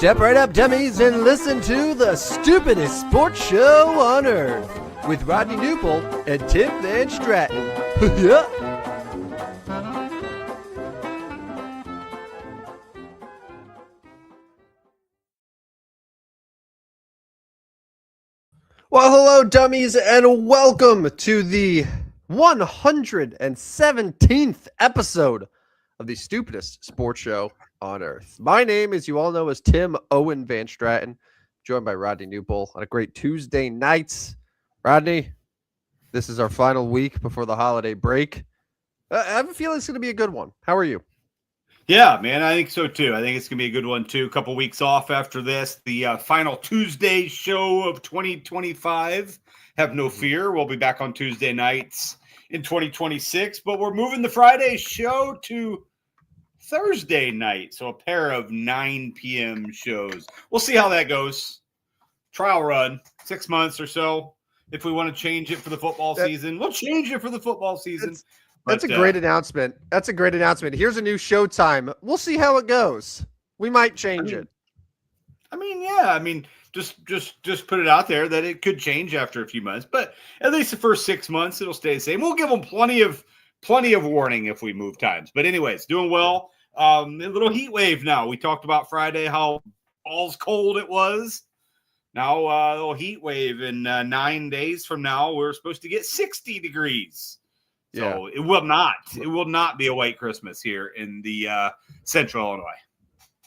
Step right up, dummies, and listen to the stupidest sports show on earth with Rodney Newpole and Tim Van Stratton. Yeah. Well, hello, dummies, and welcome to the 117th episode of the stupidest sports show on earth. My name, as you all know, is Tim Owen Van Stratton, joined by Rodney Newpole on a great Tuesday night. Rodney, this is our final week before the holiday break. I have a feeling it's going to be a good one. How are you? Yeah, man, I think so too. I think it's going to be a good one too. A couple weeks off after this. The final Tuesday show of 2025. Have no fear. We'll be back on Tuesday nights in 2026, but we're moving the Friday show to Thursday night. So a pair of 9 p.m. shows. We'll see how that goes. Trial run, 6 months or so. If we want to change it for the football season, we'll change it for the football season. That's a great announcement. That's a great announcement. Here's a new show time. We'll see how it goes. We might change it. Just put it out there that it could change after a few months, but at least the first 6 months it'll stay the same. We'll give them plenty of warning if we move times. But anyways, doing well. A little heat wave now. We talked about Friday how balls cold it was. Now a little heat wave in 9 days from now. We're supposed to get 60 degrees. So It will not be a white Christmas here in the Central Illinois.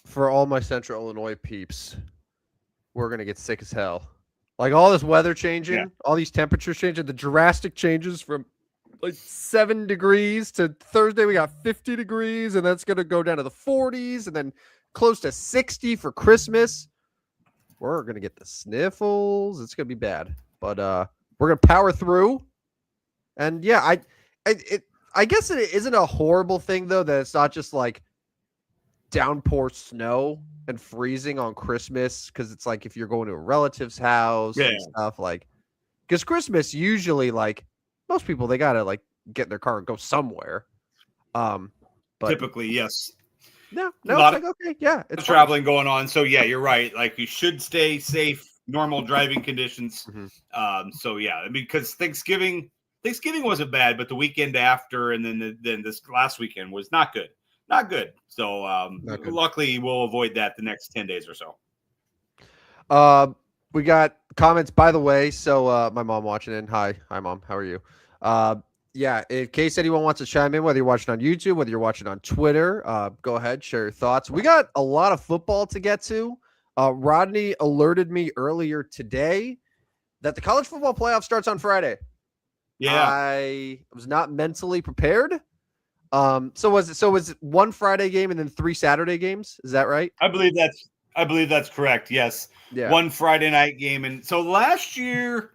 For all my Central Illinois peeps, we're going to get sick as hell. Like all this weather changing, all these temperatures changing, the drastic changes from like 7 degrees to Thursday, we got 50 degrees, and that's going to go down to the 40s and then close to 60 for Christmas. We're going to get the sniffles. It's going to be bad, but we're going to power through. And yeah, I guess it isn't a horrible thing, though, that it's not just like downpour snow and freezing on Christmas, because it's like if you're going to a relative's house and stuff, like, because Christmas usually, like, most people, they got to like get in their car and go somewhere. But typically, yes. No, it's like, okay, yeah. It's traveling going on. So, yeah, you're right. Like, you should stay safe, normal driving conditions. Mm-hmm. So, yeah, because Thanksgiving wasn't bad, but the weekend after and then this last weekend was not good. Not good. So luckily we'll avoid that the next 10 days or so. We got comments, by the way. So my mom watching in. Hi, Mom. How are you? Yeah, in case anyone wants to chime in, whether you're watching on YouTube, whether you're watching on Twitter, go ahead, share your thoughts. We got a lot of football to get to. Rodney alerted me earlier today that the college football playoff starts on Friday. Yeah, I was not mentally prepared. So was it one Friday game and then 3 Saturday games? Is that right? I believe that's correct. Yes. Yeah. One Friday night game. And so last year,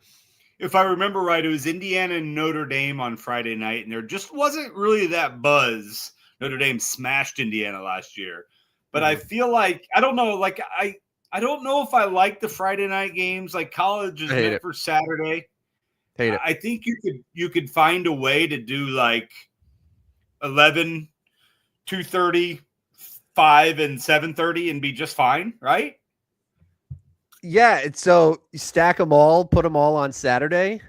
if I remember right, it was Indiana and Notre Dame on Friday night, and there just wasn't really that buzz. Notre Dame smashed Indiana last year. But I feel like I don't know if I like the Friday night games. Like college is meant for Saturday. Hate it. I think you could find a way to do like 11, 2:30, 5, and 7:30 and be just fine, right? Yeah, so you stack them all, put them all on Saturday.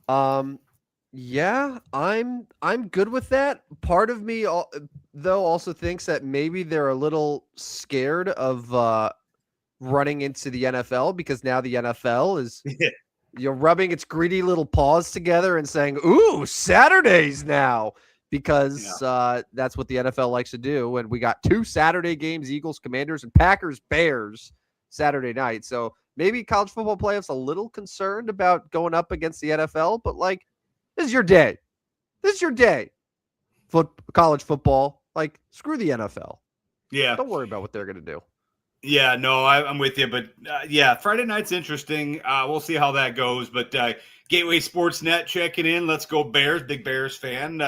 Yeah, I'm good with that. Part of me, though, also thinks that maybe they're a little scared of running into the NFL, because now the NFL is rubbing its greedy little paws together and saying, "Ooh, Saturdays now." Because that's what the NFL likes to do. And we got 2 Saturday games, Eagles, Commanders, and Packers, Bears, Saturday night. So maybe college football playoffs a little concerned about going up against the NFL, but like, this is your day. This is your day. College football, like, screw the NFL. Yeah. Don't worry about what they're going to do. Yeah, no, I'm with you. But yeah, Friday night's interesting. We'll see how that goes. But Gateway Sportsnet checking in. Let's go Bears. Big Bears fan.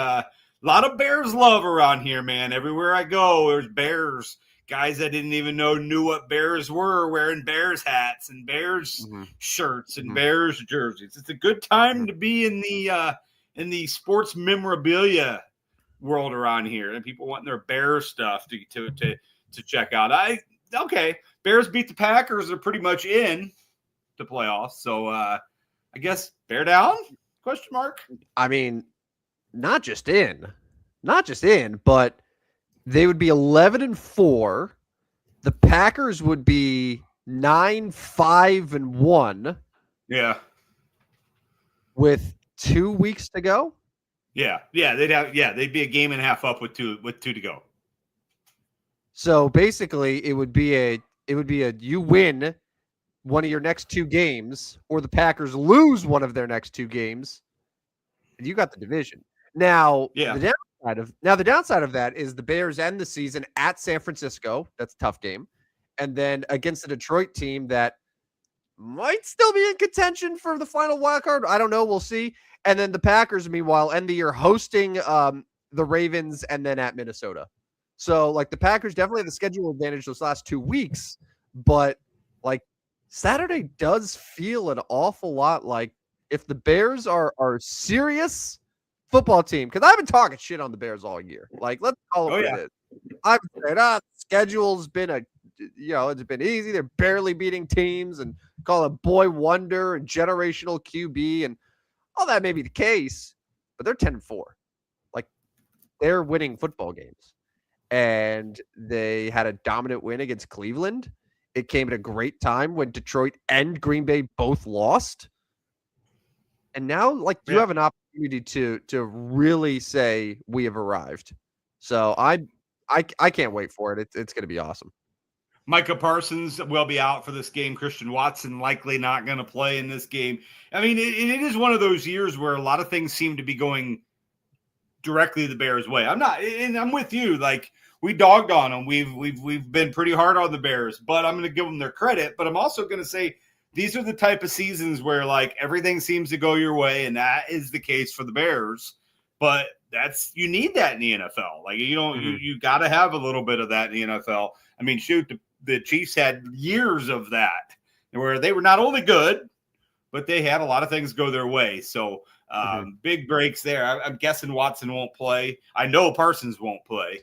A lot of Bears love around here, man. Everywhere I go, there's Bears. Guys I didn't even know knew what Bears were, wearing Bears hats and Bears shirts and Bears jerseys. It's a good time to be in the sports memorabilia world around here, and people wanting their Bears stuff to check out. okay, Bears beat the Packers. They're pretty much in the playoffs. So I guess bear down? Question mark. I mean, not just in, but they would be 11-4. The Packers would be 9-5-1. Yeah. With 2 weeks to go. Yeah. They'd be a game and a half up with two to go. So basically, it would be a you win one of your next 2 games, or the Packers lose one of their next 2 games, and you got the division. Now, the downside of that is the Bears end the season at San Francisco. That's a tough game, and then against the Detroit team that might still be in contention for the final wild card. I don't know. We'll see. And then the Packers, meanwhile, end the year hosting the Ravens and then at Minnesota. So, like, the Packers definitely have the schedule advantage those last 2 weeks, but like Saturday does feel an awful lot like if the Bears are serious football team, because I've been talking shit on the Bears all year. Like, let's call it what it is. I've said, schedule's been it's been easy. They're barely beating teams and call it boy wonder and generational QB and all that may be the case, but they're 10-4. Like, they're winning football games. And they had a dominant win against Cleveland. It came at a great time when Detroit and Green Bay both lost. And now, like, you have an opportunity to really say we have arrived. So I can't wait for it. It's going to be awesome. Micah Parsons will be out for this game. Christian Watson likely not going to play in this game. I mean, it is one of those years where a lot of things seem to be going directly the Bears' way. I'm with you. Like, we dogged on them. We've been pretty hard on the Bears, but I'm going to give them their credit. But I'm also going to say these are the type of seasons where, like, everything seems to go your way, and that is the case for the Bears. But you need that in the NFL. Like, you got to have a little bit of that in the NFL. I mean, shoot, the Chiefs had years of that where they were not only good, but they had a lot of things go their way. So big breaks there. I'm guessing Watson won't play. I know Parsons won't play.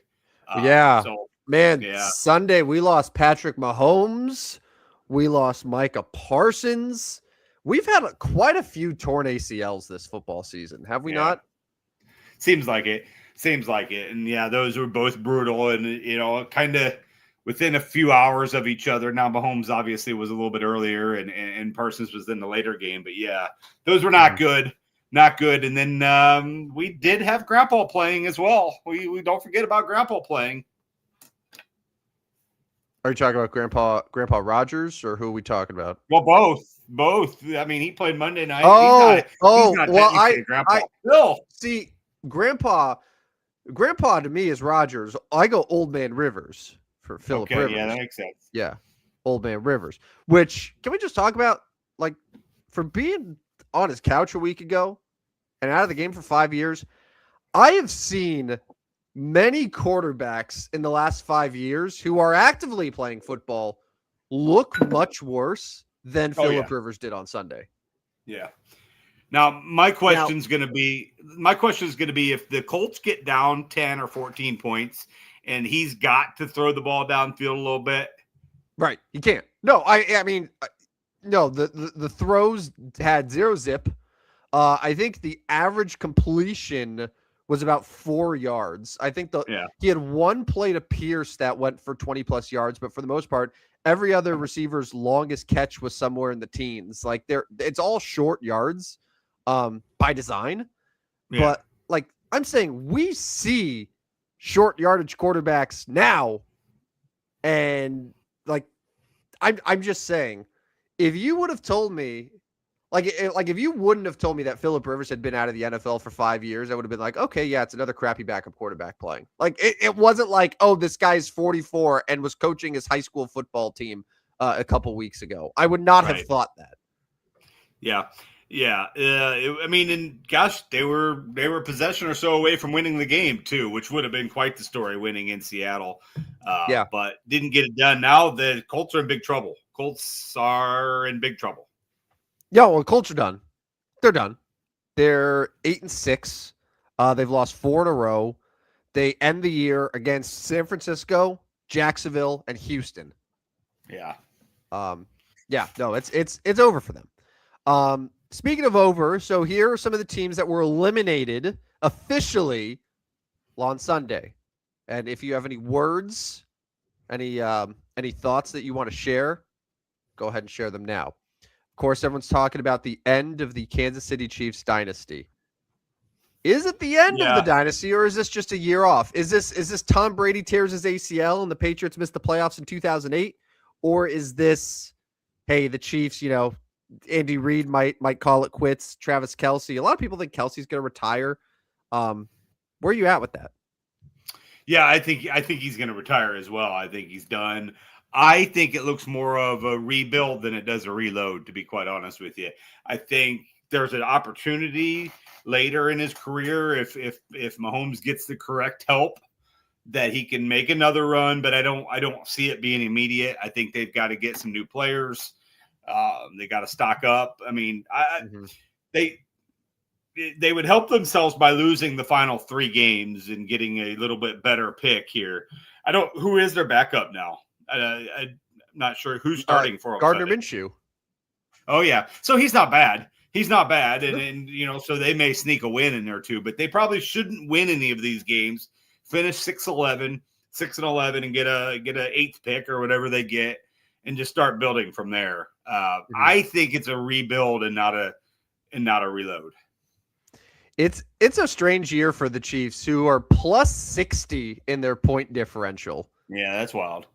Sunday we lost Patrick Mahomes. We lost Micah Parsons. We've had quite a few torn ACLs this football season, have we not? Seems like it. And those were both brutal and, kind of within a few hours of each other. Now, Mahomes obviously was a little bit earlier and Parsons was in the later game, but those were not good. Not good. And then we did have Grandpa playing as well. We don't forget about Grandpa playing. Are you talking about Grandpa Rogers, or who are we talking about? Well, both. I mean, he played Monday night. He's not Grandpa. See, Grandpa to me is Rogers. I go Old Man Rivers for Philip Rivers. Yeah, that makes sense. Yeah, Old Man Rivers. Which, can we just talk about, like, for being on his couch a week ago and out of the game for 5 years, I have seen many quarterbacks in the last 5 years who are actively playing football look much worse than Philip Rivers did on Sunday. Yeah. Now, my question is going to be if the Colts get down 10 or 14 points and he's got to throw the ball downfield a little bit. Right. He can't. No, I mean, no, the throws had 0 zip. I think the average completion was about 4 yards. I think he had one play to Pierce that went for 20 plus yards, but for the most part, every other receiver's longest catch was somewhere in the teens. Like, it's all short yards by design. Yeah. But, like, I'm saying we see short yardage quarterbacks now, and, like, I'm just saying, if you would have told me, if you wouldn't have told me that Philip Rivers had been out of the NFL for 5 years, I would have been like, okay, yeah, it's another crappy backup quarterback playing. Like, it wasn't like, oh, this guy's 44 and was coaching his high school football team a couple weeks ago. I would not have thought that. Yeah. Yeah. I mean, and gosh, they were a possession or so away from winning the game too, which would have been quite the story, winning in Seattle. But didn't get it done. Now the Colts are in big trouble. Yeah, well, Colts are done. They're done. They're 8-6. They've lost 4 in a row. They end the year against San Francisco, Jacksonville, and Houston. Yeah. Yeah, no, it's over for them. Speaking of over, so here are some of the teams that were eliminated officially on Sunday. And if you have any words, any thoughts that you want to share, go ahead and share them now. Of course, everyone's talking about the end of the Kansas City Chiefs dynasty. Is it the end of the dynasty, or is this just a year off? Is this Tom Brady tears his ACL and the Patriots missed the playoffs in 2008, or is this, hey, the Chiefs, Andy Reid might call it quits? Travis Kelce, a lot of people think Kelsey's going to retire. Where are you at with that? Yeah, I think he's going to retire as well. I think he's done. I think it looks more of a rebuild than it does a reload, to be quite honest with you. I think there's an opportunity later in his career if Mahomes gets the correct help that he can make another run, but I don't see it being immediate. I think they've got to get some new players. They got to stock up. I mean, they would help themselves by losing the final 3 games and getting a little bit better pick here. Who is their backup now? I'm not sure who's starting for them. Gardner Minshew. Oh yeah. So he's not bad. And so they may sneak a win in there too, but they probably shouldn't win any of these games. Finish 6-11 and get a 8th pick or whatever they get and just start building from there. I think it's a rebuild and not a reload. It's a strange year for the Chiefs, who are plus 60 in their point differential. Yeah, that's wild.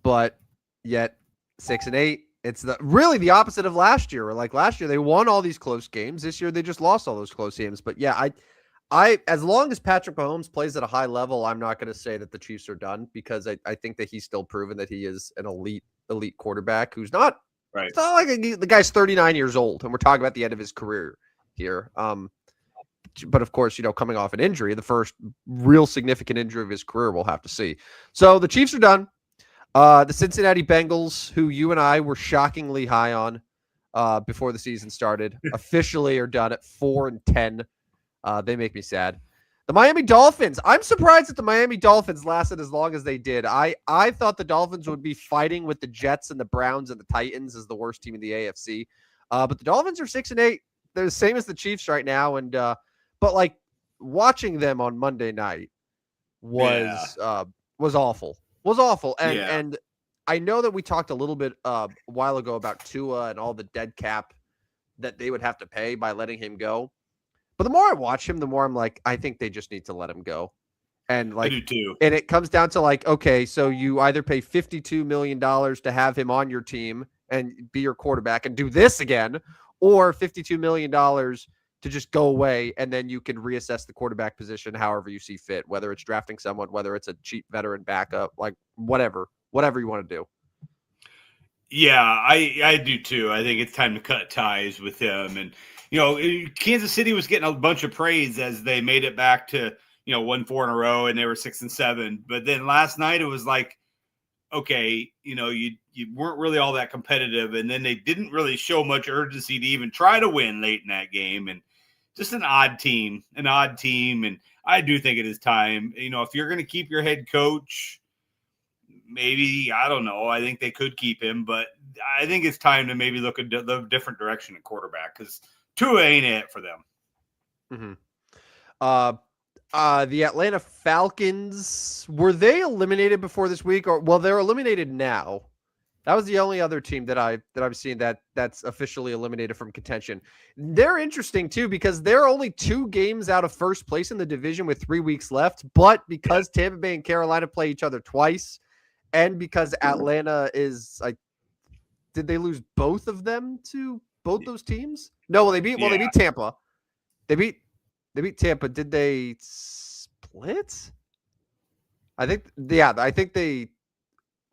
But yet 6-8. It's really the opposite of last year. Like last year, they won all these close games. This year, they just lost all those close games. But yeah, I as long as Patrick Mahomes plays at a high level, I'm not going to say that the Chiefs are done, because I think that he's still proven that he is an elite quarterback who's not. Right. It's not like the guy's 39 years old, and we're talking about the end of his career here. But of course, coming off an injury, the first real significant injury of his career, we'll have to see. So the Chiefs are done. The Cincinnati Bengals, who you and I were shockingly high on before the season started, officially are done at 4-10. They make me sad. The Miami Dolphins. I'm surprised that the Miami Dolphins lasted as long as they did. I thought the Dolphins would be fighting with the Jets and the Browns and the Titans as the worst team in the AFC. But the Dolphins are 6-8. They're the same as the Chiefs right now. And but like watching them on Monday night was awful. Was awful. And I know that we talked a little bit a while ago about Tua and all the dead cap that they would have to pay by letting him go. But the more I watch him, the more I'm like, I think they just need to let him go. And like, I do too. And it comes down to like, okay, so you either pay $52 million to have him on your team and be your quarterback and do this again, or $52 million to just go away, and then you can reassess the quarterback position however you see fit, whether it's drafting someone, whether it's a cheap veteran backup, like whatever you want to do. Yeah, I do too. I think it's time to cut ties with him. And, Kansas City was getting a bunch of praise as they made it back to, 1-4 in a row, and they were 6-7. But then last night it was like, okay, you weren't really all that competitive. And then they didn't really show much urgency to even try to win late in that game. And just an odd team. And I do think it is time, if you're going to keep your head coach, maybe, I don't know. I think they could keep him, but I think it's time to maybe look at the different direction at quarterback, because Tua ain't it for them. The Atlanta Falcons, were they eliminated before this week? They're eliminated now. That was the only other team that I've seen that's officially eliminated from contention. They're interesting too, because they're only 2 games out of first place in the division with 3 weeks left. But because Tampa Bay and Carolina play each other twice, and because Atlanta is like, did they lose both of them to both those teams? No, they beat Tampa. They beat Tampa. Did they split? I think they.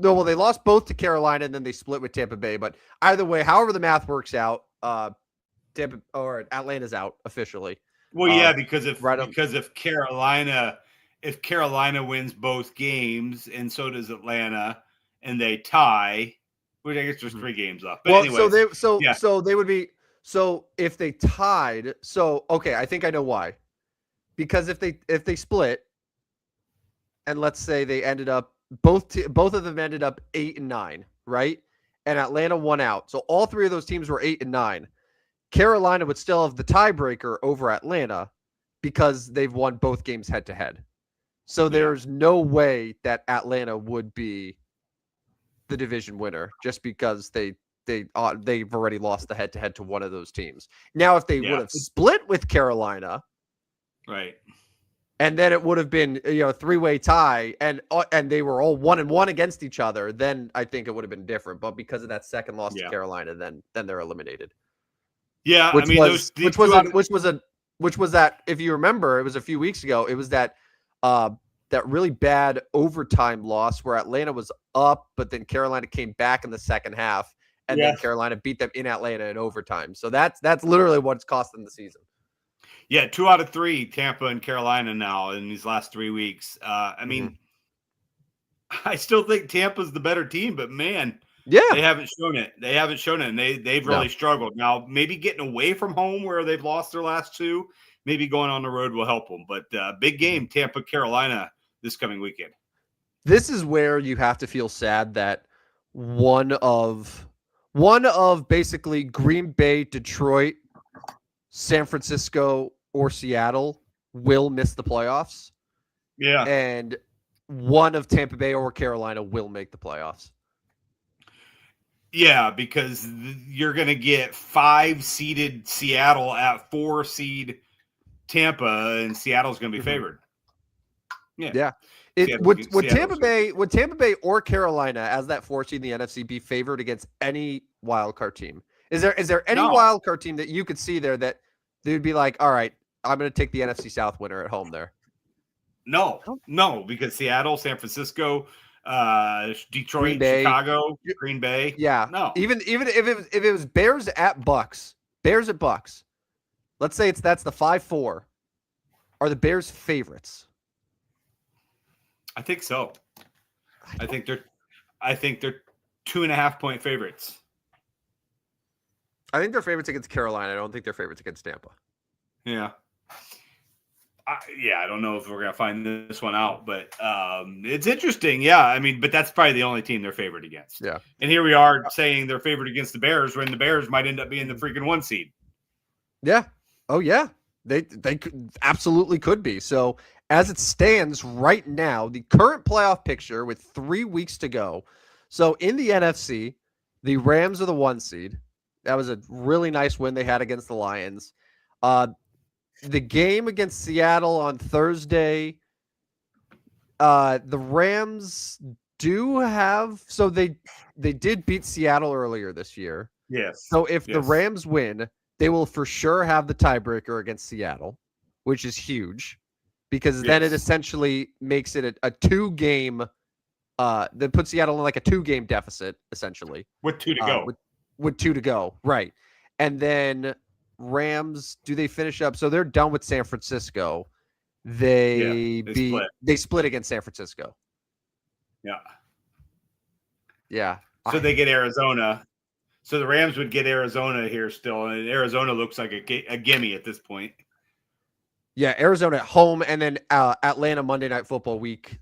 No, well, they lost both to Carolina, and then they split with Tampa Bay. But either way, however the math works out, Tampa or Atlanta's out officially. Well, yeah, because if Carolina wins both games and so does Atlanta, and they tie, which I guess there's 3 games up. But anyways, so they would be. So if they tied, okay, I think I know why. Because if they split, and let's say they ended up both of them ended up 8-9, right? And Atlanta won out. So all three of those teams were 8-9. Carolina would still have the tiebreaker over Atlanta because they've won both games head to head. So there's no way that Atlanta would be the division winner just because they've already lost the head to head to one of those teams. Now, if they would have split with Carolina, right, and then it would have been a three-way tie, and they were all 1-1 against each other, then I think it would have been different. But because of that second loss to Carolina, then they're eliminated. Yeah, which was that, if you remember, it was a few weeks ago. It was that really bad overtime loss where Atlanta was up, but then Carolina came back in the second half, and then Carolina beat them in Atlanta in overtime. So that's literally what's cost them the season. Yeah, 2 out of 3, Tampa and Carolina now in these last 3 weeks. I mean, I still think Tampa's the better team, but man, they haven't shown it. They haven't shown it, and they've really struggled. Now, maybe getting away from home where they've lost their last 2, maybe going on the road will help them. But big game, Tampa, Carolina this coming weekend. This is where you have to feel sad that one of basically Green Bay, Detroit, San Francisco, or Seattle will miss the playoffs. Yeah. And one of Tampa Bay or Carolina will make the playoffs. Yeah, because you're going to get 5-seeded Seattle at 4-seed Tampa, and Seattle's going to be favored. Yeah. Would Tampa Bay or Carolina as that 4 seed in the NFC be favored against any wild card team? Is there any wild card team that you could see there that they would be like, all right, I'm going to take the NFC South winner at home there? No, because Seattle, San Francisco, Detroit, Chicago, Green Bay. Yeah. No. Even if it was Bears at Bucks. Let's say that's the 5-4. Are the Bears favorites? I think so. I think they're 2.5-point favorites. I think they're favorites against Carolina. I don't think they're favorites against Tampa. Yeah. I don't know if we're going to find this one out, but it's interesting. Yeah, I mean, but that's probably the only team they're favored against. Yeah. And here we are saying they're favored against the Bears when the Bears might end up being the freaking 1 seed. Yeah. Oh, yeah. They absolutely could be. So as it stands right now, the current playoff picture with 3 weeks to go. So in the NFC, the Rams are the 1 seed. That was a really nice win they had against the Lions. The game against Seattle on Thursday, the Rams do have, so they did beat Seattle earlier this year. Yes. So if the Rams win, they will for sure have the tiebreaker against Seattle, which is huge because then it essentially makes it a 2-game, that puts Seattle in like a 2-game deficit, essentially. With 2 to go. With 2 to go, right. And then Rams, do they finish up? So they're done with San Francisco. They split against San Francisco. Yeah. Yeah. So they get Arizona. So the Rams would get Arizona here still, and Arizona looks like a gimme at this point. Yeah, Arizona at home, and then Atlanta Monday Night Football week.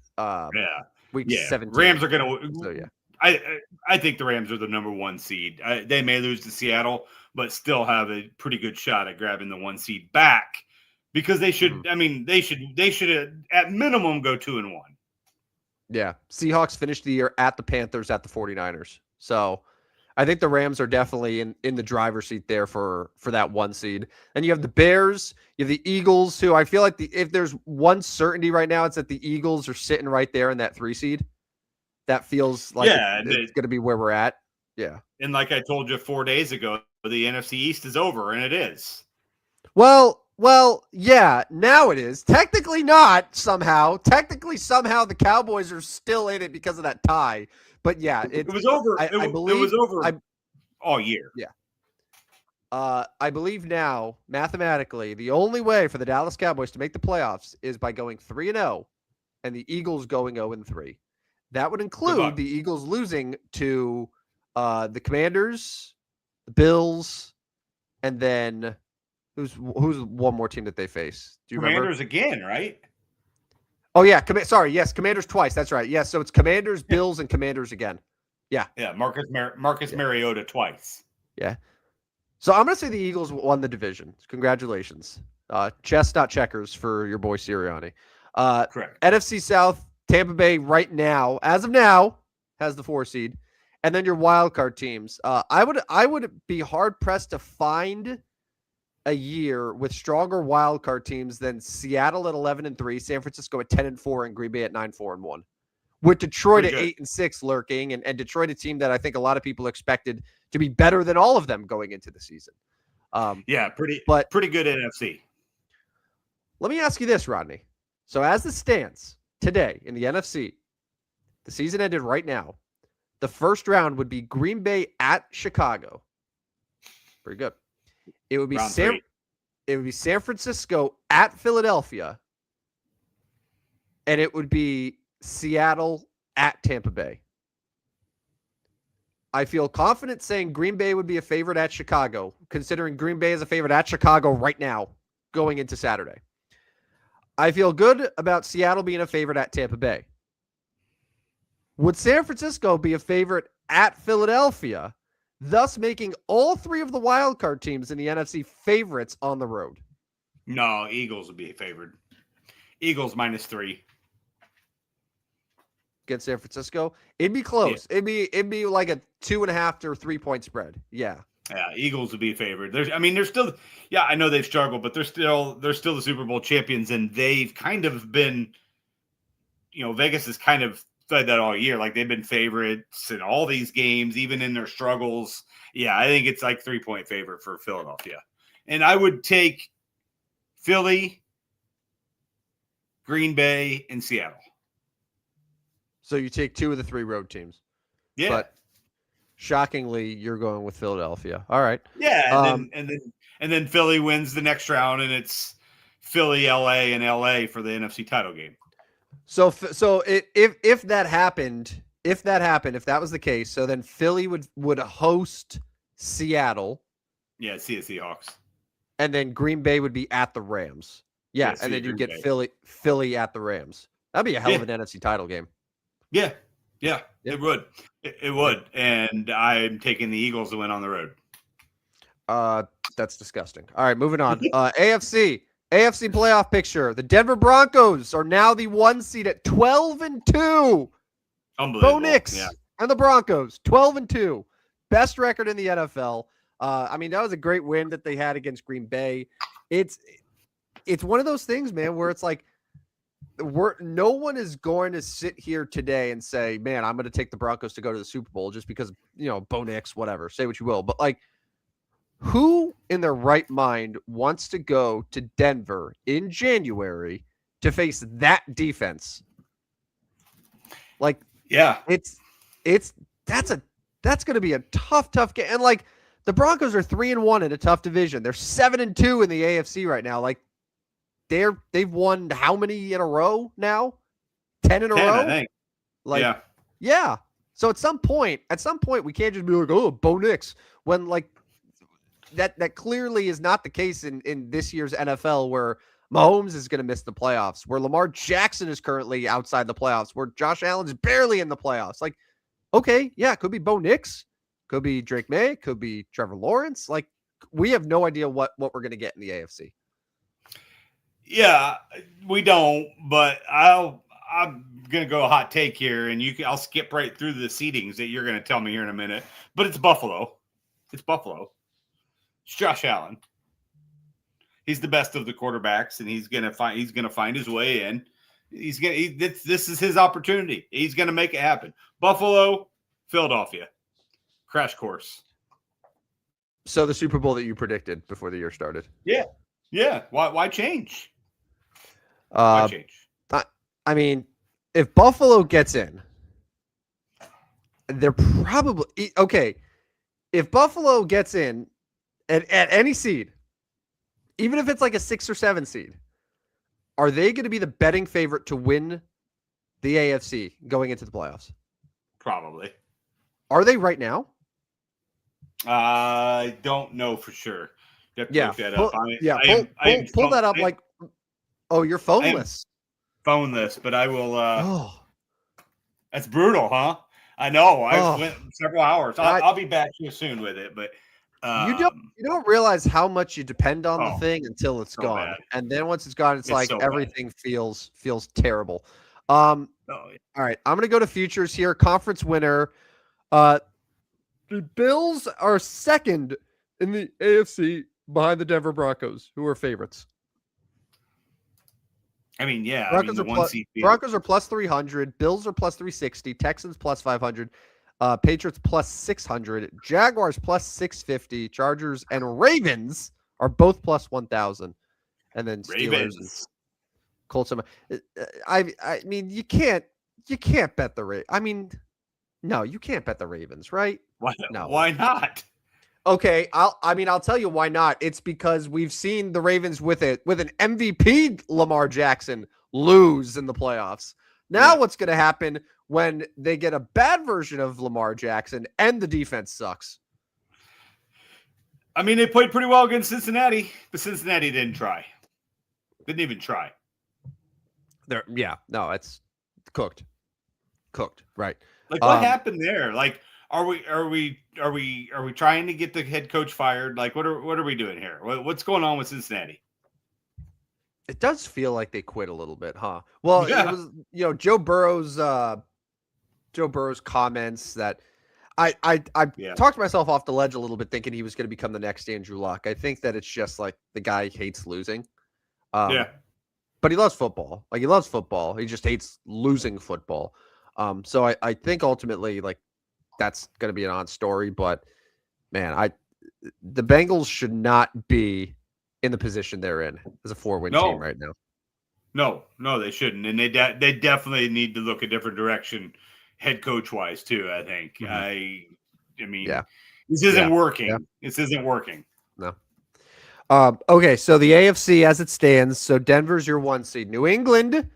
Week 17. Rams are going to. So yeah. I think the Rams are the number 1 seed. They may lose to Seattle, but still have a pretty good shot at grabbing the 1 seed back because they should. I mean, they should at minimum go 2-1. Yeah, Seahawks finished the year at the Panthers, at the 49ers. So I think the Rams are definitely in the driver's seat there for that 1 seed. And you have the Bears, you have the Eagles, who I feel like if there's one certainty right now, it's that the Eagles are sitting right there in that 3 seed. That feels like it's going to be where we're at. Yeah. And like I told you 4 days ago, the NFC East is over, and it is. Well, yeah, now it is. Technically not, somehow. Technically, somehow, the Cowboys are still in it because of that tie. But, yeah. It was over. I believe, it was over all year. Yeah. I believe now, mathematically, the only way for the Dallas Cowboys to make the playoffs is by going 3-0 and the Eagles going 0-3. That would include the Eagles losing to the Commanders, the Bills, and then who's one more team that they face? Do you Commanders remember? Again, right? Oh yeah, sorry, yes, Commanders twice. That's right. Yes, so it's Commanders, Bills, and Commanders again. Yeah. Yeah, Marcus Mariota twice. Yeah. So I'm gonna say the Eagles won the division. Congratulations. Chess, not checkers for your boy Sirianni. Correct. NFC South, Tampa Bay right now, as of now, has the 4 seed. And then your wild card teams. I would be hard pressed to find a year with stronger wild card teams than Seattle at 11-3, San Francisco at 10-4, and Green Bay at 9-4-1. With Detroit at 8-6 lurking, and Detroit a team that I think a lot of people expected to be better than all of them going into the season. Pretty good NFC. Let me ask you this, Rodney. So as this stands today in the NFC, the season ended right now. The first round would be Green Bay at Chicago. Pretty good. It would be San Francisco at Philadelphia, and it would be Seattle at Tampa Bay. I feel confident saying Green Bay would be a favorite at Chicago, considering Green Bay is a favorite at Chicago right now going into Saturday. I feel good about Seattle being a favorite at Tampa Bay. Would San Francisco be a favorite at Philadelphia, thus making all 3 of the wildcard teams in the NFC favorites on the road? No, Eagles would be a favorite. Eagles -3. Against San Francisco? It'd be close. Yeah. It'd be like a 2.5 to 3 point spread. Yeah. Yeah, Eagles would be a favorite. They're still, I know they've struggled, but they're still the Super Bowl champions, and they've kind of been, Vegas has kind of said that all year. Like, they've been favorites in all these games, even in their struggles. Yeah, I think it's like 3-point favorite for Philadelphia. And I would take Philly, Green Bay, and Seattle. So you take 2 of the 3 road teams. Yeah. But shockingly, you're going with Philadelphia. All right. Yeah, and then Philly wins the next round, and it's Philly, LA, and LA for the NFC title game. So if that happened, if that was the case, so then Philly would host Seattle. Yeah, see the Seahawks. And then Green Bay would be at the Rams. Yeah, and then you get Philly at the Rams. That'd be a hell of an NFC title game. Yeah, it would. It would. And I'm taking the Eagles to win on the road. That's disgusting. All right, moving on. AFC playoff picture. The Denver Broncos are now the 1 seed at 12-2. Unbelievable. Bo Nix and the Broncos, 12-2. Best record in the NFL. That was a great win that they had against Green Bay. It's one of those things, man, where it's like, no one is going to sit here today and say, man, I'm going to take the Broncos to go to the Super Bowl just because, Bo Nix, whatever, say what you will. But like, who in their right mind wants to go to Denver in January to face that defense? Like, yeah, that's going to be a tough game. And like, the Broncos are 3-1 in a tough division. They're 7-2 in the AFC right now. Like, they've won how many in a row now? 10 in a row? I think. Like, yeah. So at some point, we can't just be like, oh, Bo Nix, when like that clearly is not the case in this year's NFL, where Mahomes is going to miss the playoffs, where Lamar Jackson is currently outside the playoffs, where Josh Allen's barely in the playoffs. Like, okay, yeah, it could be Bo Nix, could be Drake May, could be Trevor Lawrence. Like, we have no idea what we're going to get in the AFC. Yeah, we don't, but I'm going to go a hot take here, and I'll skip right through the seedings that you're going to tell me here in a minute. But it's Buffalo. It's Josh Allen. He's the best of the quarterbacks, and he's going to find his way in. This is his opportunity. He's going to make it happen. Buffalo, Philadelphia. Crash course. So the Super Bowl that you predicted before the year started. Yeah. Why change? Why change? If Buffalo gets in, they're probably okay. If Buffalo gets in at any seed, even if it's like a 6 or 7 seed, are they going to be the betting favorite to win the AFC going into the playoffs? Probably. Are they right now? I don't know for sure. Pull that up. Like, oh, you're phoneless. phoneless, but I will. Oh, That's brutal, huh? I know. I oh. went several hours. I'll be back here soon with it, but You don't realize how much you depend on the oh, thing until it's so gone, bad. and then once it's gone, it's It's like so bad. everything feels terrible. Oh, yeah. All right, I'm gonna go to futures here. Conference winner. The Bills are second in the AFC behind the Denver Broncos, who are favorites. I mean, yeah. Broncos the are one plus, seed. Broncos are plus 300. Bills are plus 360. Texans plus 500. Patriots plus 600. Jaguars plus 650. Chargers and Ravens are both plus 1,000. And then Steelers Ravens. and Colts. I mean, you can't bet the Ravens. I mean, no, you can't bet the Ravens, right? Why? No. Why not? Okay, I'll tell you why not. It's because we've seen the Ravens with an MVP Lamar Jackson lose in the playoffs. Now what's going to happen when they get a bad version of Lamar Jackson and the defense sucks? I mean, they played pretty well against Cincinnati, but Cincinnati didn't try. Didn't even try. It's cooked, right? Like, what happened there? Like, are we trying to get the head coach fired? Like, what are we doing here? What's going on with Cincinnati? It does feel like they quit a little bit, huh? Well, Yeah. It was, Joe Burrow's comments that I talked myself off the ledge a little bit, thinking he was going to become the next Andrew Luck. I think that it's just like the guy hates losing. But he loves football. Like, he loves football. He just hates losing football. So I think ultimately, like, that's going to be an odd story. But man, the Bengals should not be in the position they're in as a 4-win team right now. No, they shouldn't, and they definitely need to look a different direction, head coach wise too. I think. Mm-hmm. I mean, this isn't working. Yeah. This isn't working. No. Okay, so the AFC as it stands. So Denver's your 1 seed. New England,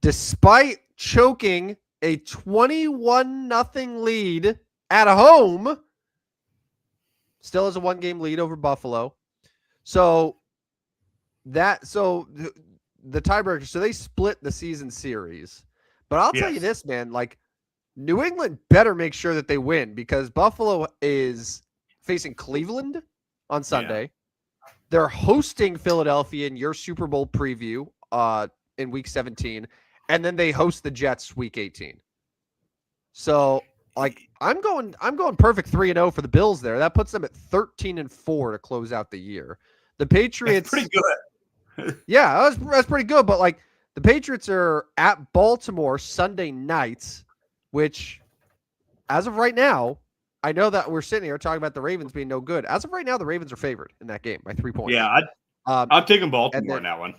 despite choking a 21-0 lead at home, still has a 1-game lead over Buffalo. So the tiebreaker, so they split the season series. But I'll tell you this, man, like, New England better make sure that they win, because Buffalo is facing Cleveland on Sunday. Yeah. They're hosting Philadelphia in your Super Bowl preview in week 17. And then they host the Jets week 18. So, like, I'm going perfect 3-0 for the Bills there. That puts them at 13-4 to close out the year. The Patriots, that's pretty good. Yeah, that's pretty good. But, like, the Patriots are at Baltimore Sunday night, which, as of right now, I know that we're sitting here talking about the Ravens being no good. As of right now, the Ravens are favored in that game by 3 points. Yeah, I'm taking Baltimore in that one.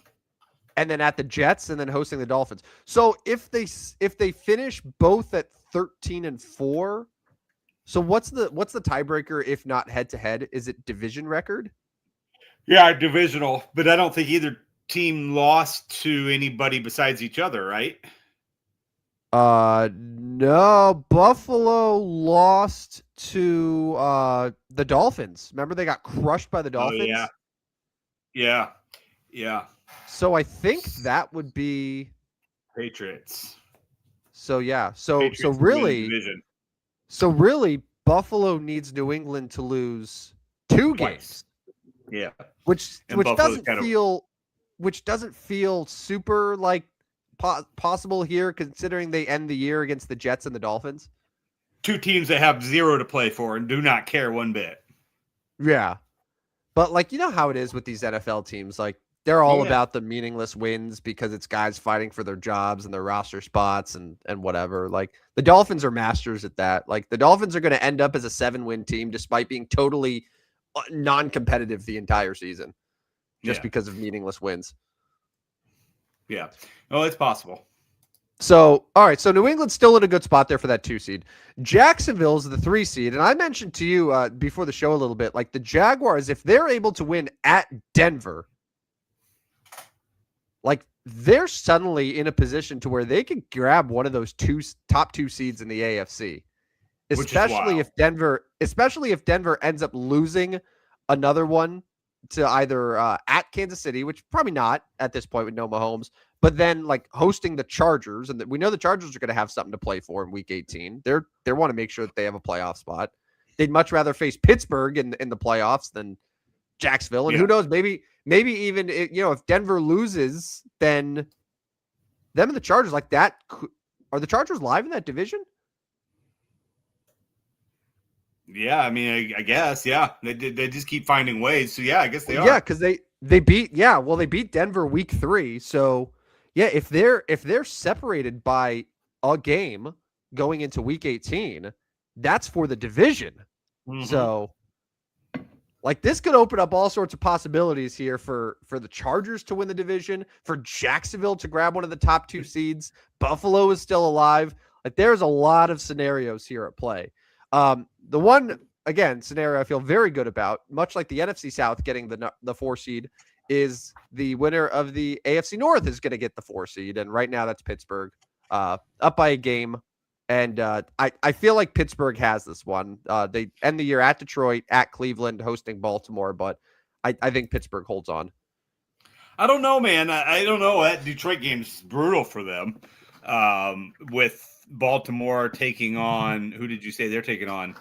And then at the Jets, and then hosting the Dolphins. So if they finish both at 13-4, so what's the tiebreaker if not head to head? Is it division record? Yeah, divisional, but I don't think either team lost to anybody besides each other, right? No. Buffalo lost to the Dolphins. Remember, they got crushed by the Dolphins? Oh, yeah. So I think that would be Patriots. So yeah. So really Buffalo needs New England to lose 2 games. Yeah. Which doesn't feel super like possible here, considering they end the year against the Jets and the Dolphins. 2 teams that have 0 to play for and do not care one bit. Yeah. But, like, you know how it is with these NFL teams. Like, they're all about the meaningless wins because it's guys fighting for their jobs and their roster spots and whatever. Like, the Dolphins are masters at that. Like, the Dolphins are going to end up as a 7-win team despite being totally non-competitive the entire season just because of meaningless wins. Yeah. Oh, it's possible. So, all right. So New England's still in a good spot there for that 2 seed. Jacksonville's the 3 seed. And I mentioned to you before the show a little bit, like, the Jaguars, if they're able to win at Denver, like, they're suddenly in a position to where they can grab one of those top 2 seeds in the AFC, especially if Denver ends up losing another one to either at Kansas City, which probably not at this point with no Mahomes, but then like hosting the Chargers, and we know the Chargers are going to have something to play for in Week 18. They want to make sure that they have a playoff spot. They'd much rather face Pittsburgh in the playoffs than Jacksonville, and who knows, maybe even if Denver loses, then them and the Chargers like that. Are the Chargers live in that division? Yeah, I mean, I guess, yeah. They just keep finding ways. So yeah, I guess they are. Yeah, because they beat Denver Week 3. So yeah, if they're separated by a game going into Week 18, that's for the division. Mm-hmm. So like this could open up all sorts of possibilities here for the Chargers to win the division, for Jacksonville to grab one of the top 2 seeds. Buffalo is still alive. Like there's a lot of scenarios here at play. The one, again, scenario I feel very good about, much like the NFC South getting the 4 seed, is the winner of the AFC North is going to get the 4 seed. And right now that's Pittsburgh, up by a game. And I feel like Pittsburgh has this one. They end the year at Detroit, at Cleveland, hosting Baltimore, but I think Pittsburgh holds on. I don't know, man. I don't know. That Detroit game's brutal for them. With Baltimore taking on, who did you say they're taking on?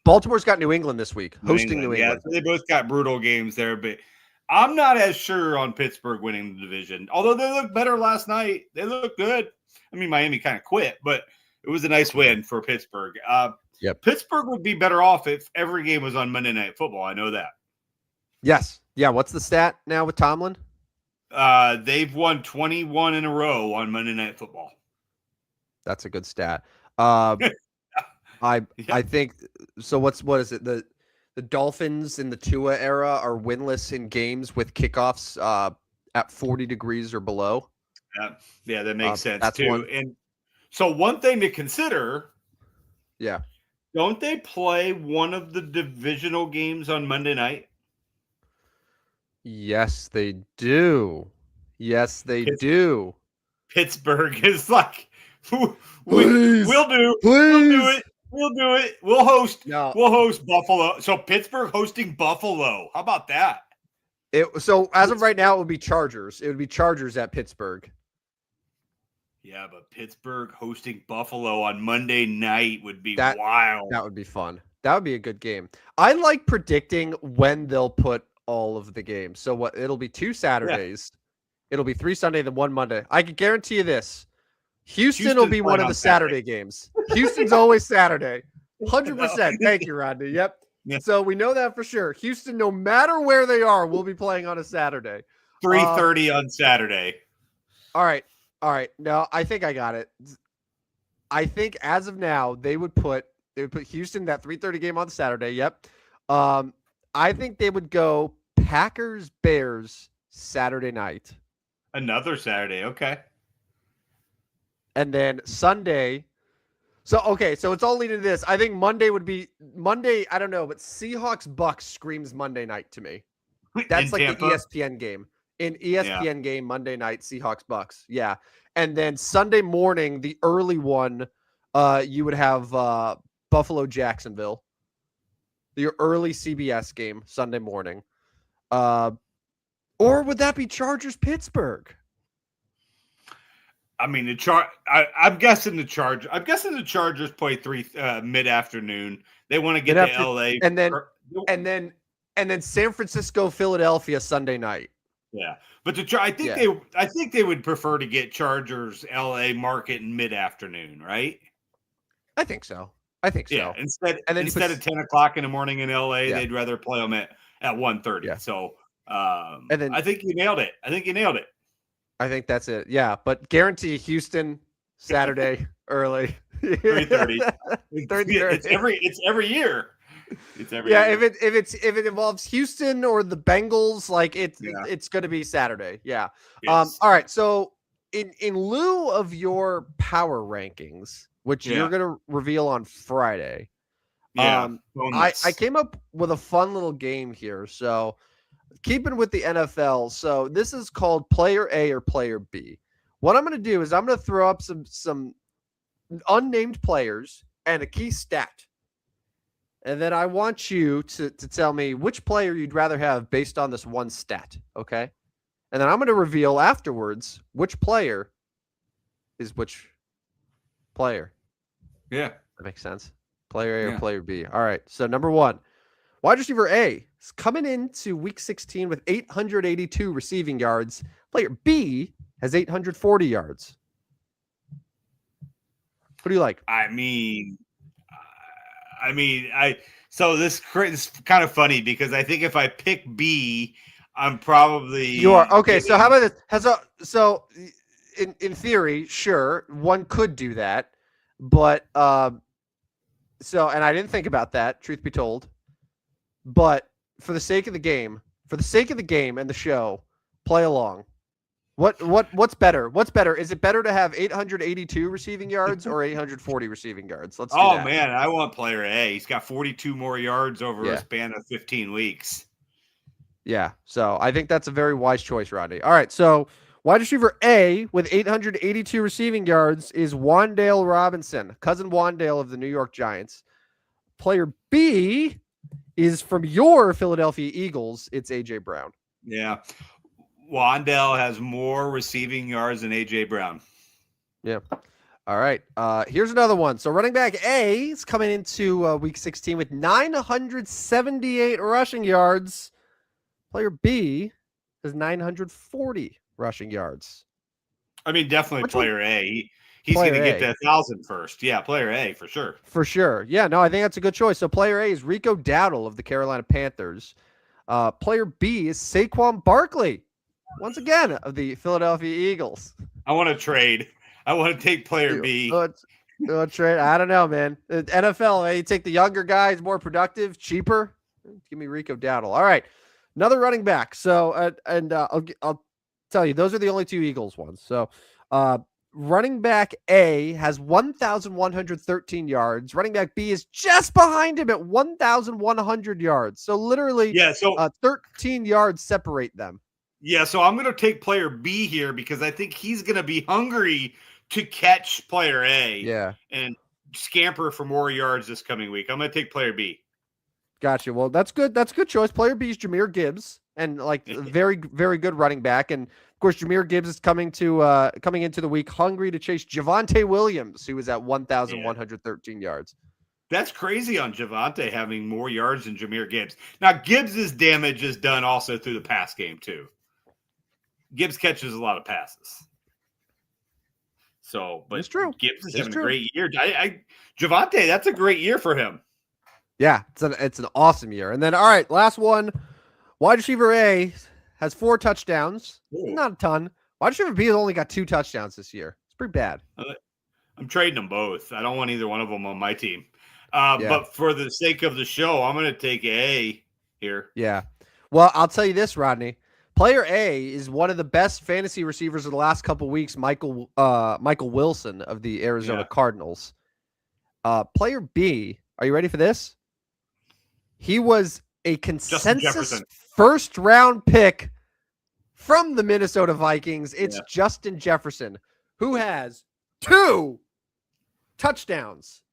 Baltimore's got New England this week, hosting New England. Yeah, so they both got brutal games there, but I'm not as sure on Pittsburgh winning the division. Although they looked better last night. They look good. I mean, Miami kind of quit, but it was a nice win for Pittsburgh. Yep. Pittsburgh would be better off if every game was on Monday Night Football. I know that. Yes. Yeah. What's the stat now with Tomlin? They've won 21 in a row on Monday Night Football. That's a good stat. I think so. What is it? The Dolphins in the Tua era are winless in games with kickoffs at 40 degrees or below. Yeah, that makes sense too. One. And so one thing to consider. Yeah. Don't they play one of the divisional games on Monday night? Yes, they do. Yes, they do. Pittsburgh is like, we'll do it. We'll host Buffalo. So Pittsburgh hosting Buffalo. How about that? So as of right now, it would be Chargers. It would be Chargers at Pittsburgh. Yeah, but Pittsburgh hosting Buffalo on Monday night would be wild. That would be fun. That would be a good game. I like predicting when they'll put all of the games. So it'll be 2 Saturdays. Yeah. It'll be 3 Sunday, then 1 Monday. I can guarantee you this. Houston will be one of the Saturday games. Houston's always Saturday. 100%. Thank you, Rodney. Yep. Yeah. So we know that for sure. Houston, no matter where they are, will be playing on a Saturday. 3:30 on Saturday. All right. No, I think I got it. I think as of now, they would put Houston that 3:30 game on Saturday. Yep. I think they would go Packers Bears Saturday night. Another Saturday, okay. And then Sunday. So it's all leading to this. I think Monday would be Monday. I don't know, but Seahawks Bucks screams Monday night to me. That's like Tampa? The ESPN game. In ESPN game Monday night, Seahawks Bucks. Yeah. And then Sunday morning, the early one, you would have Buffalo Jacksonville. The early CBS game Sunday morning. Or would that be Chargers Pittsburgh? I mean, I'm guessing the Chargers. I'm guessing the Chargers play 3 mid-afternoon. They want to get to LA, and then San Francisco, Philadelphia Sunday night. Yeah, but I think they would prefer to get Chargers LA market in mid-afternoon, right? I think so. Yeah, instead of 10 o'clock in the morning in LA, they'd rather play them at 1:30. Yeah. So, I think you nailed it. I think that's it. Yeah, but guarantee Houston Saturday early 3:30. It's every year. If it involves Houston or the Bengals, like it's going to be Saturday. Yeah. Yes. All right. So in lieu of your power rankings, which you're going to reveal on Friday, I came up with a fun little game here. So keeping with the NFL, so this is called Player A or Player B. What I'm going to do is I'm going to throw up some unnamed players and a key stat. And then I want you to tell me which player you'd rather have based on this one stat, okay? And then I'm going to reveal afterwards which player is which player. Yeah. That makes sense. Player A or Yeah. player B. All right. So number 1, wide receiver A is coming into week 16 with 882 receiving yards. Player B has 840 yards. What do you like? So this is kind of funny because I think if I pick B, I'm probably You are okay. So how about this? So in theory, sure, one could do that, but so and I didn't think about that. Truth be told, but for the sake of the game, and the show, play along. What's better? What's better? Is it better to have 882 receiving yards or 840 receiving yards? Let's do that. Man, I want player A. He's got 42 more yards over Yeah. a span of 15 weeks. Yeah. So I think that's a very wise choice, Rodney. All right. So wide receiver A with 882 receiving yards is Wan'Dale Robinson, cousin Wan'Dale of the New York Giants. Player B is from your Philadelphia Eagles. It's AJ Brown. Yeah. Wan'Dale has more receiving yards than AJ Brown. Yeah. All right. Here's another one. So running back A is coming into week 16 with 978 rushing yards. Player B has 940 rushing yards. I mean, definitely player A. He's going to get to 1,000 first. Yeah, player A for sure. For sure. Yeah, no, I think that's a good choice. So player A is Rico Dowdle of the Carolina Panthers. Player B is Saquon Barkley, once again, of the Philadelphia Eagles. I want to trade. I want to take player B. Trade. I don't know, man. NFL, you take the younger guy, he's more productive, cheaper. Give me Rico Dowdle. All right. Another running back. So, I'll tell you, those are the only 2 Eagles ones. So, running back A has 1,113 yards. Running back B is just behind him at 1,100 yards. So literally, 13 yards separate them. Yeah, so I'm going to take player B here because I think he's going to be hungry to catch player A. Yeah, and scamper for more yards this coming week. I'm going to take player B. Gotcha. Well, that's good. That's a good choice. Player B is Jahmyr Gibbs, and very, very good running back. And of course, Jahmyr Gibbs is coming into the week hungry to chase Javonte Williams, who is at 1,113 yards. That's crazy on Javonte having more yards than Jahmyr Gibbs. Now, Gibbs's damage is done also through the pass game too. Gibbs catches a lot of passes. So, but it's true. Gibbs is having a great year. Javonte, that's a great year for him. Yeah, it's an awesome year. And then, all right, last one. Wide receiver A has 4 touchdowns. Ooh. Not a ton. Wide receiver B has only got 2 touchdowns this year. It's pretty bad. I'm trading them both. I don't want either one of them on my team. But for the sake of the show, I'm going to take A here. Yeah. Well, I'll tell you this, Rodney. Player A is one of the best fantasy receivers of the last couple of weeks, Michael Wilson of the Arizona Cardinals. Player B, are you ready for this? He was a consensus first-round pick from the Minnesota Vikings. It's Justin Jefferson, who has 2 touchdowns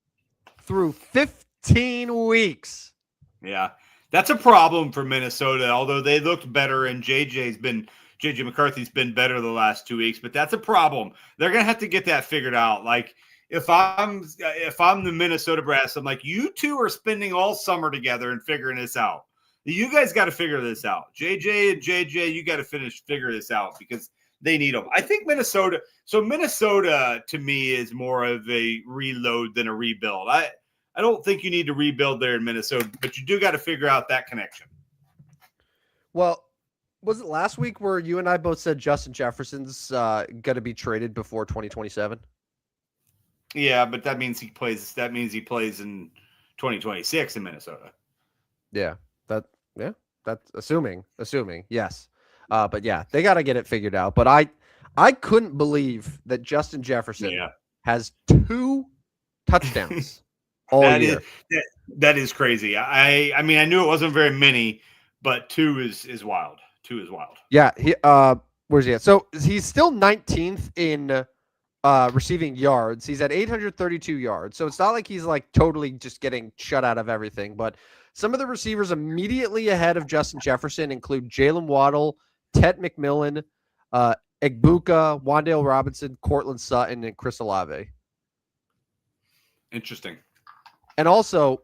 through 15 weeks. Yeah, that's a problem for Minnesota, although they looked better and JJ McCarthy's been better the last 2 weeks, but that's a problem. They're going to have to get that figured out. Like, if I'm the Minnesota brass, I'm like, you two are spending all summer together and figuring this out. You guys got to figure this out. JJ, you got to figure this out because they need them. I think Minnesota to me is more of a reload than a rebuild. I don't think you need to rebuild there in Minnesota, but you do got to figure out that connection. Well, was it last week where you and I both said Justin Jefferson's going to be traded before 2027? Yeah, but that means he plays in 2026 in Minnesota. Yeah, that's assuming. Yes. But yeah, they got to get it figured out. But I couldn't believe that Justin Jefferson has 2 touchdowns all year. That is crazy. I mean, I knew it wasn't very many, but 2 is wild. 2 is wild. Yeah, where's he at? So he's still 19th in receiving yards. He's at 832 yards. So it's not like he's like totally just getting shut out of everything. But some of the receivers immediately ahead of Justin Jefferson include Jalen Waddle, Tet McMillan, Egbuka, Wandale Robinson, Cortland Sutton, and Chris Olave. Interesting. And also,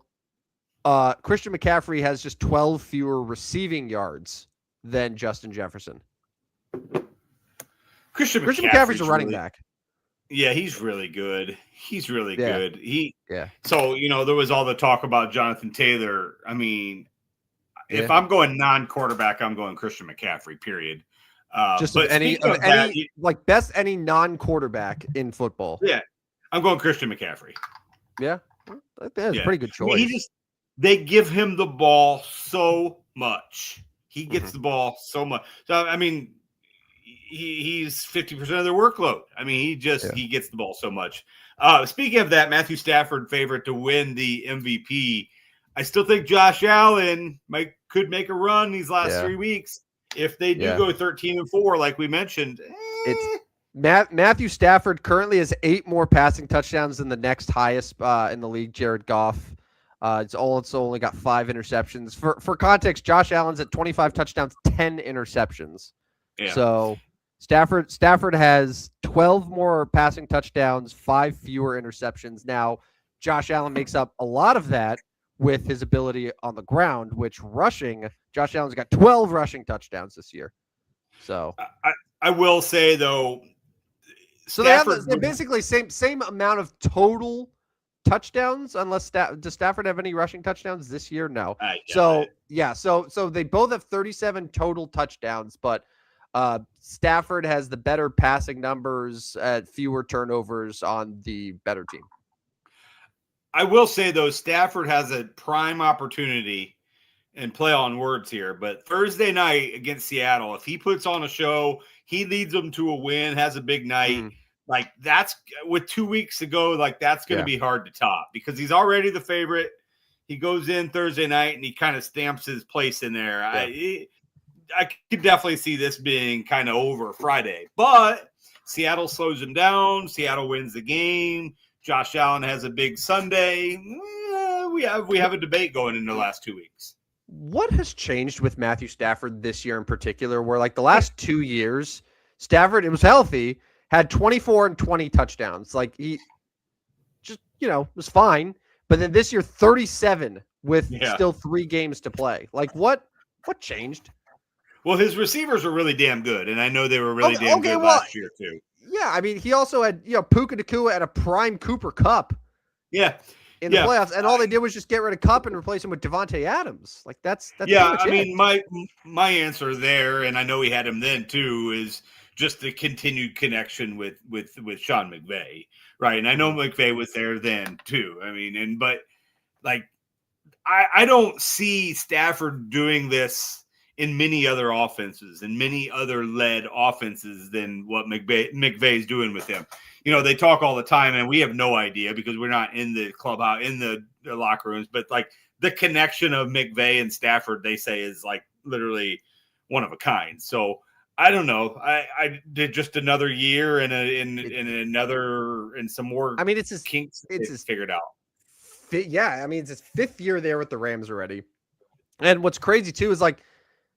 Christian McCaffrey has just 12 fewer receiving yards than Justin Jefferson. Christian McCaffrey's a running back. Yeah, he's really good. He's really good. So, there was all the talk about Jonathan Taylor. I mean, if I'm going non-quarterback, I'm going Christian McCaffrey, period. But any best any non-quarterback in football. Yeah, I'm going Christian McCaffrey. Yeah, that's a pretty good choice. They give him the ball so much. He gets the ball so much. So, I mean, he's 50% of their workload. I mean, he gets the ball so much. Speaking of that, Matthew Stafford favorite to win the MVP. I still think Josh Allen could make a run these last 3 weeks if they do go 13-4, like we mentioned. It's Matthew Stafford currently has 8 more passing touchdowns than the next highest in the league, Jared Goff. It's only got 5 interceptions. For context, Josh Allen's at 25 touchdowns, 10 interceptions. Yeah. So Stafford has 12 more passing touchdowns, 5 fewer interceptions. Now, Josh Allen makes up a lot of that with his ability on the ground, which rushing, Josh Allen's got 12 rushing touchdowns this year. So I will say though, so they're basically same amount of total touchdowns, unless does Stafford have any rushing touchdowns this year? No. So they both have 37 total touchdowns, but Stafford has the better passing numbers at fewer turnovers on the better team. I will say though, Stafford has a prime opportunity, and play on words here, but Thursday night against Seattle, if he puts on a show, he leads them to a win, has a big night. Like that's with 2 weeks to go, like that's going to be hard to top because he's already the favorite. He goes in Thursday night and he kind of stamps his place in there. Yeah. I could definitely see this being kind of over Friday, but Seattle slows him down. Seattle wins the game. Josh Allen has a big Sunday. We have a debate going in the last 2 weeks. What has changed with Matthew Stafford this year in particular, where like the last 2 years, Stafford, it was healthy, had 24 and 20 touchdowns. Like he just, was fine. But then this year, 37 with still 3 games to play. Like what changed? Well, his receivers are really damn good, and I know they were really damn good last year too. Yeah, I mean, he also had Puka Nacua at a prime Cooper Kupp. Yeah, in the playoffs, and all they did was just get rid of Kupp and replace him with Devontae Adams. Like that's I mean, my answer there, and I know he had him then too, is just the continued connection with Sean McVay, right? And I know McVay was there then too. I mean, but like I don't see Stafford doing this in many other offenses and many other led offenses than what McVay's doing with him. They talk all the time, and we have no idea because we're not in the clubhouse, in the locker rooms. But like the connection of McVay and Stafford, they say is like literally one of a kind. So I don't know. I did just another year and some more. I mean, it's his kinks. It's his figured out. Yeah, I mean, it's his 5th year there with the Rams already. And what's crazy too is like,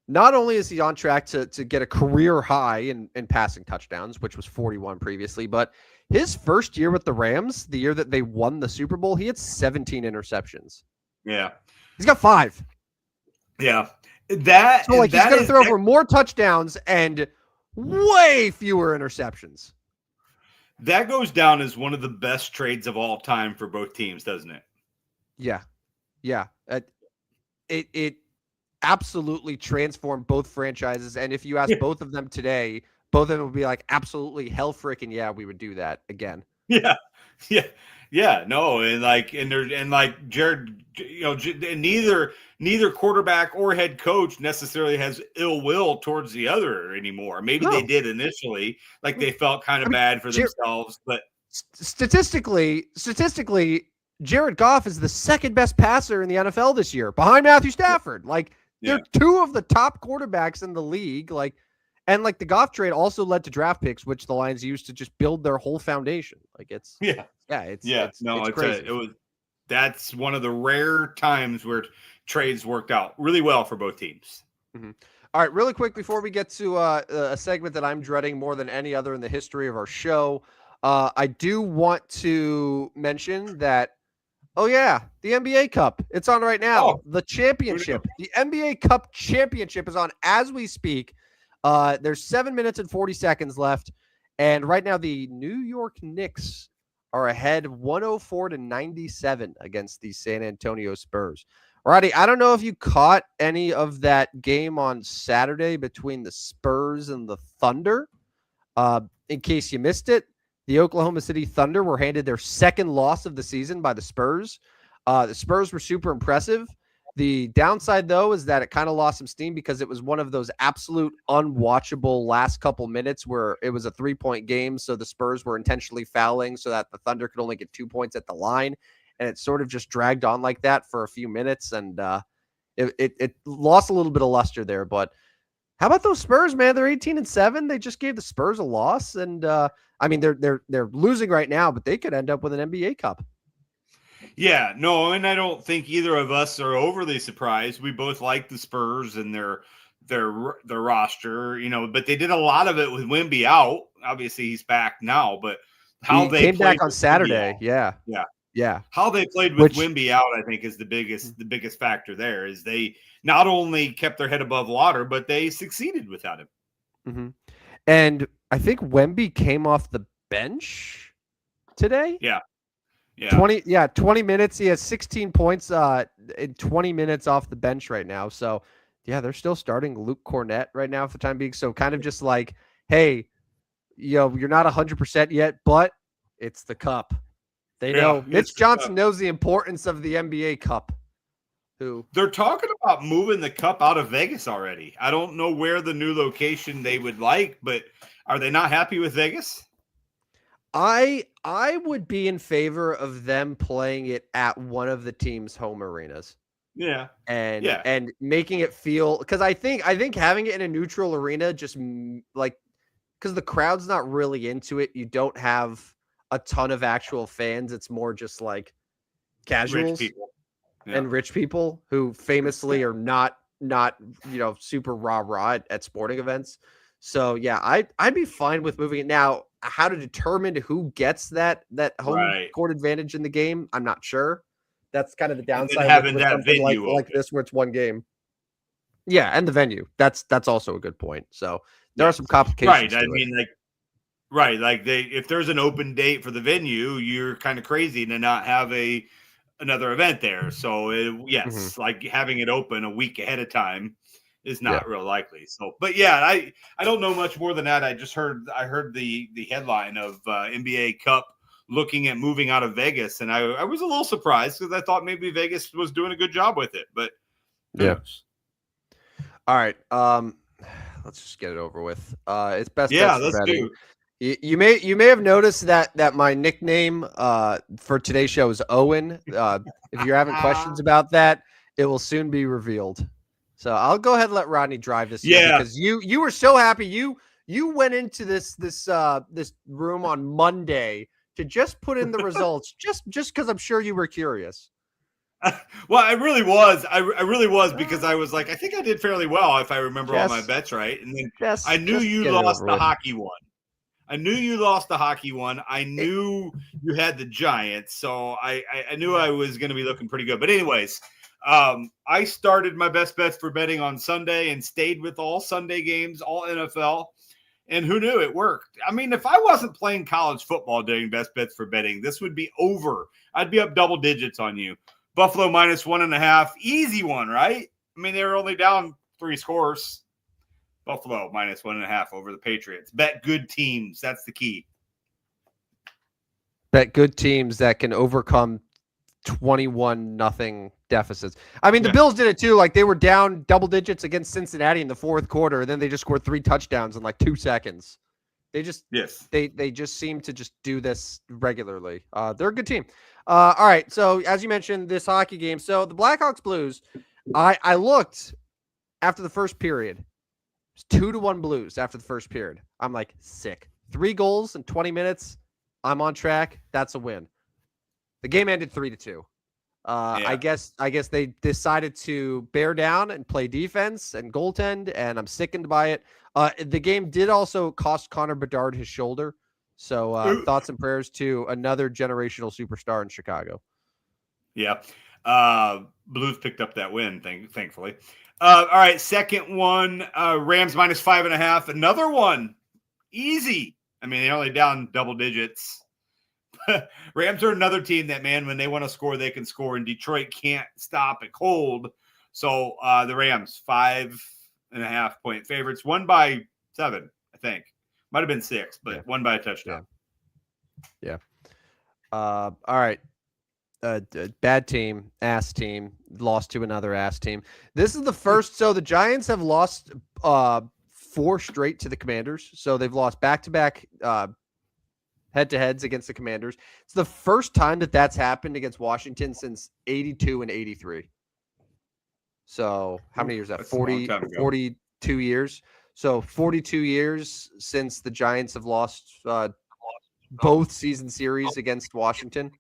not only is he on track to get a career high in passing touchdowns, which was 41 previously, but his first year with the Rams, the year that they won the Super Bowl, he had 17 interceptions. Yeah. He's got 5. Yeah. He's going to throw for more touchdowns and way fewer interceptions. That goes down as one of the best trades of all time for both teams, doesn't it? Yeah. Yeah. It absolutely transformed both franchises. And if you ask both of them today, both of them would be like, absolutely hell freaking yeah, we would do that again. Yeah. No, and Jared, neither quarterback or head coach necessarily has ill will towards the other anymore. Maybe they did initially, like they felt kind of bad for themselves, but statistically, Jared Goff is the second best passer in the NFL this year, behind Matthew Stafford. Like they're 2 of the top quarterbacks in the league. And the Goff trade also led to draft picks, which the Lions used to just build their whole foundation. Like it's crazy. That's one of the rare times where trades worked out really well for both teams. Mm-hmm. All right, really quick before we get to a segment that I'm dreading more than any other in the history of our show, I do want to mention that. Oh yeah, the NBA Cup. It's on right now. Oh, The who knew? championship. The NBA Cup championship is on as we speak. There's 7 minutes and 40 seconds left. And right now the New York Knicks are ahead 104-97 against the San Antonio Spurs. Roddy, I don't know if you caught any of that game on Saturday between the Spurs and the Thunder. In case you missed it, the Oklahoma City Thunder were handed their second loss of the season by the Spurs. The Spurs were super impressive. The downside, though, is that it kind of lost some steam because it was one of those absolute unwatchable last couple minutes where it was a 3-point game. So the Spurs were intentionally fouling so that the Thunder could only get 2 points at the line. And it sort of just dragged on like that for a few minutes. And it lost a little bit of luster there. But how about those Spurs, man? They're 18-7. They just gave the Spurs a loss. And I mean, they're losing right now, but they could end up with an NBA Cup. Yeah, no, and I don't think either of us are overly surprised. We both like the Spurs and their roster, but they did a lot of it with Wemby out. Obviously, he's back now, but how He they came back played on with Saturday. Wemby Yeah. yeah, Yeah. how they played with Wemby out, I think, is the biggest factor. There is they not only kept their head above water, but they succeeded without him. Mm-hmm. And I think Wemby came off the bench today. Yeah. 20 minutes. He has 16 points in 20 minutes off the bench right now. So, yeah, they're still starting Luke Cornett right now for the time being. So kind of just like, hey, you're not 100% yet, but it's the cup. They know. Mitch Johnson knows the importance of the NBA Cup. They're talking about moving the cup out of Vegas already. I don't know where the new location they would like, but are they not happy with Vegas? I would be in favor of them playing it at one of the team's home arenas. Yeah. And making it feel, because I think having it in a neutral arena just like, because the crowd's not really into it. You don't have a ton of actual fans. It's more just like casuals and rich people who famously are not super rah at sporting events. So yeah, I'd be fine with moving it. Now, how to determine who gets that home court advantage in the game, I'm not sure. That's kind of the downside having with that venue like this where it's one game. Yeah, and the venue. That's also a good point. So there are some complications. Right. I mean, if there's an open date for the venue, you're kind of crazy to not have another event there. So like having it open a week ahead of time is not real likely. So, but yeah, I don't know much more than that. I heard the headline of NBA Cup looking at moving out of Vegas, and I was a little surprised because I thought maybe Vegas was doing a good job with it, but All right, let's just get it over with. It's best. Yeah, let's do. You may have noticed that my nickname for today's show is Owen. If you're having questions about that, it will soon be revealed. So I'll go ahead and let Rodney drive this. Yeah, because you were so happy. You went into this room on Monday to just put in the results, just because I'm sure you were curious. Well, I really was. I really was, because I was like, I think I did fairly well if I remember all my bets right. And then I knew you lost the hockey one. I knew you lost the hockey one. I knew you had the Giants, so I knew I was going to be looking pretty good. But anyways, I started my best bets for betting on Sunday and stayed with all Sunday games, all NFL. And who knew, it worked. I mean, if I wasn't playing college football doing best bets for betting, this would be over. I'd be up double digits on you. Buffalo -1.5, easy one, right? I mean, they were only down 3 scores. Buffalo -1.5 over the Patriots. Bet good teams. That's the key. Bet good teams that can overcome 21-0 deficits. I mean, the Bills did it too. Like, they were down double digits against Cincinnati in the fourth quarter, and then they just scored 3 touchdowns in like 2 seconds. They just they just seem to just do this regularly. They're a good team. All right. So as you mentioned, this hockey game. So the Blackhawks Blues, I looked after the first period. It's 2-1 Blues after the first period. I'm like, sick. 3 goals in 20 minutes. I'm on track. That's a win. The game ended 3-2. I guess they decided to bear down and play defense and goaltend, and I'm sickened by it. The game did also cost Connor Bedard his shoulder. So thoughts and prayers to another generational superstar in Chicago. Yeah. Blues picked up that win, thankfully. All right, second one, Rams minus 5.5. Another one, easy. I mean, they're only down double digits. Rams are another team that, man, when they want to score, they can score, and Detroit can't stop it cold. So the Rams, 5.5-point favorites, won by 7, I think. Might have been 6, but won by a touchdown. Yeah. All right. Bad team, ass team, lost to another ass team. This is the first. So the Giants have lost 4 straight to the Commanders. So they've lost back-to-back head-to-heads against the Commanders. It's the first time that that's happened against Washington since 82 and 83. So how many years is that? 42 years. So 42 years since the Giants have lost both season series against Washington.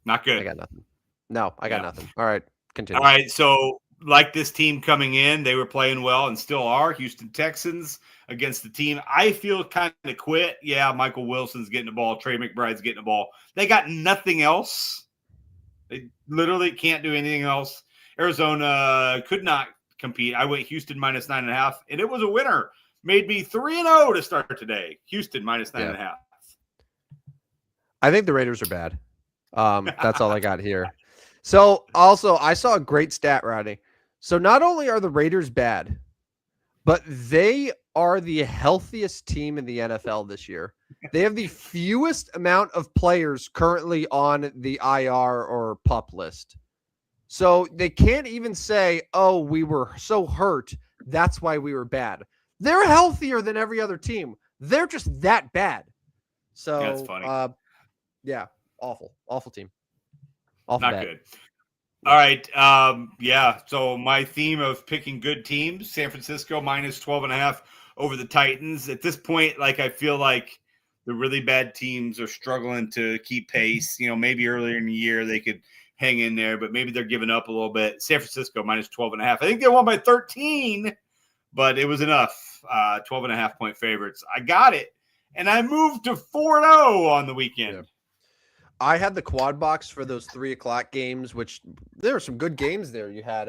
Not good. I got nothing. No, I got nothing. All right, continue. All right, so like this team coming in, they were playing well and still are. Houston Texans against the team I feel kind of quit. Yeah, Michael Wilson's getting the ball. Trey McBride's getting the ball. They got nothing else. They literally can't do anything else. Arizona could not compete. I went Houston minus 9.5, and it was a winner. Made me 3-0 to start today. Houston minus 9.5. I think the Raiders are bad. That's all I got here. So also, I saw a great stat, Rodney. So not only are the Raiders bad, but they are the healthiest team in the NFL this year. They have the fewest amount of players currently on the IR or PUP list. So they can't even say, oh, we were so hurt, that's why we were bad. They're healthier than every other team. They're just that bad. So that's funny. Awful team. Awful Not bad. good. All right. So my theme of picking good teams, San Francisco minus 12.5 over the Titans. At this point, I feel like the really bad teams are struggling to keep pace. Maybe earlier in the year they could hang in there, but maybe they're giving up a little bit. San Francisco minus 12.5. I think they won by 13, but it was enough. 12.5-point favorites. I got it. And I moved to 4-0 on the weekend. Yeah. I had the quad box for those 3:00 games, which there were some good games there. You had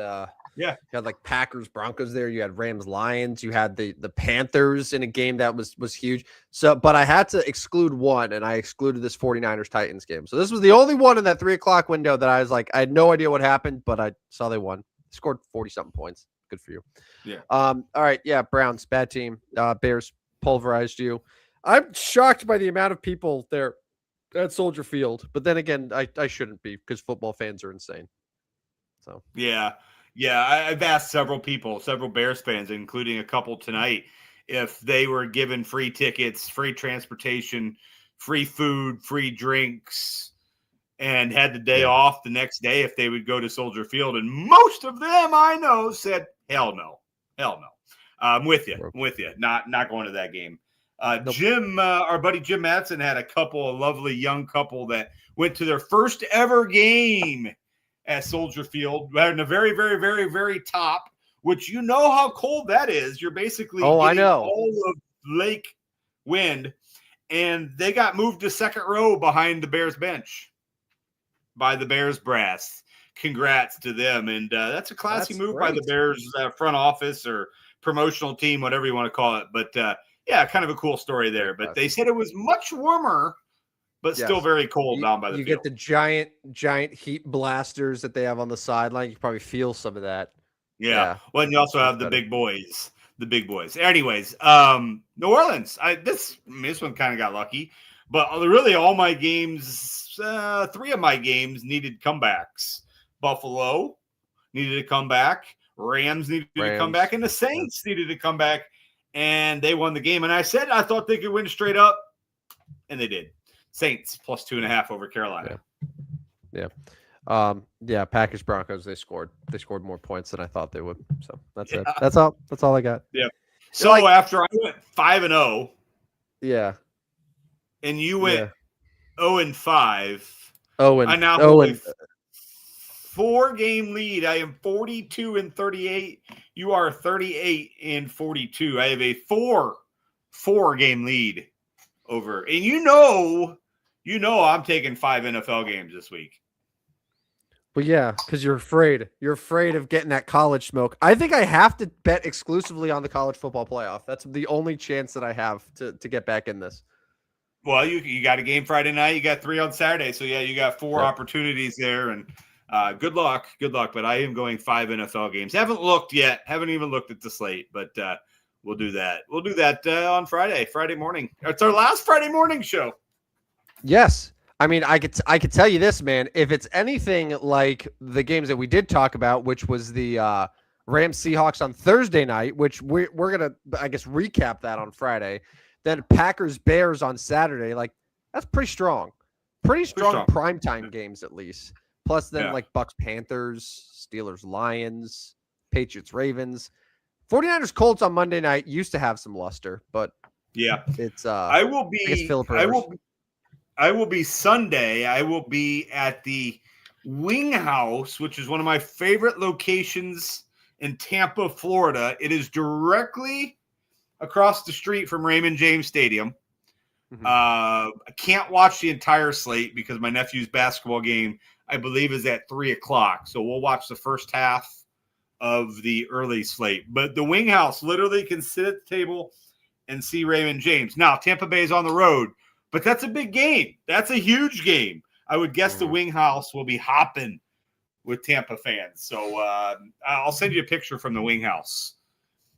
you had like Packers Broncos there. You had Rams Lions. You had the Panthers in a game that was huge. So, but I had to exclude one, and I excluded this 49ers Titans game. So this was the only one in that 3:00 window that I was like, I had no idea what happened, but I saw they won. Scored 40-something points. Good for you. Yeah. All right. Yeah. Browns, bad team. Bears pulverized you. I'm shocked by the amount of people there at Soldier Field, but then again, I shouldn't be because football fans are insane. So yeah, I've asked several Bears fans, including a couple tonight, if they were given free tickets, free transportation, free food, free drinks, and had the day off the next day, if they would go to Soldier Field. And most of them I know said, "Hell no, hell no." I'm with you. Not going to that game. Jim, our buddy Jim Matson had a lovely young couple that went to their first ever game at Soldier Field, in the very, very, very, very top, which you know how cold that is. You're basically I know all of lake wind, and they got moved to second row behind the Bears bench by the Bears brass. Congrats to them, and that's a classy move by the Bears front office or promotional team, whatever you want to call it, but kind of a cool story there. But they said it was much warmer, but still very cold down by the field. You get the giant heat blasters that they have on the sideline. You probably feel some of that. Yeah. Well, and you also have the big boys. Anyways, New Orleans. This one kind of got lucky, but really all my games, 3 of my games needed comebacks. Buffalo needed to come back. Rams needed to come back, and the Saints needed to come back. And they won the game. And I said I thought they could win straight up, and they did. Saints plus 2.5 over Carolina. Yeah. Packers Broncos. They scored more points than I thought they would. So that's it. That's all I got. Yeah. So after I went 5-0. Yeah. And you went 0-5. I Owen. now hold Owen. a 4-game lead. I am 42-38. You are 38-42. I have a 4-game lead over. And you know I'm taking 5 NFL games this week. Well, yeah, because you're afraid. You're afraid of getting that college smoke. I think I have to bet exclusively on the college football playoff. That's the only chance that I have to get back in this. Well, you got a game Friday night. You got 3 on Saturday. So, yeah, you got 4 Yep. opportunities there. And good luck. Good luck. But I am going 5 NFL games. Haven't looked yet. Haven't even looked at the slate. But we'll do that. We'll do that on Friday morning. It's our last Friday morning show. Yes. I mean, I could tell you this, man. If it's anything like the games that we did talk about, which was the Rams Seahawks on Thursday night, which we're gonna, I guess, recap that on Friday. Then Packers Bears on Saturday. Like, that's pretty strong. Pretty strong primetime games at least. Plus then like Bucks Panthers, Steelers Lions, Patriots Ravens. 49ers Colts on Monday night used to have some luster, but yeah, it's I will be Sunday. I will be at the Wing House, which is one of my favorite locations in Tampa, Florida. It is directly across the street from Raymond James Stadium. Mm-hmm. I can't watch the entire slate because my nephew's basketball game, I believe, is at 3:00. So we'll watch the first half of the early slate. But the Wing House literally can sit at the table and see Raymond James. Now, Tampa Bay is on the road, but that's a big game. That's a huge game. I would guess the Wing House will be hopping with Tampa fans. So I'll send you a picture from the Wing House.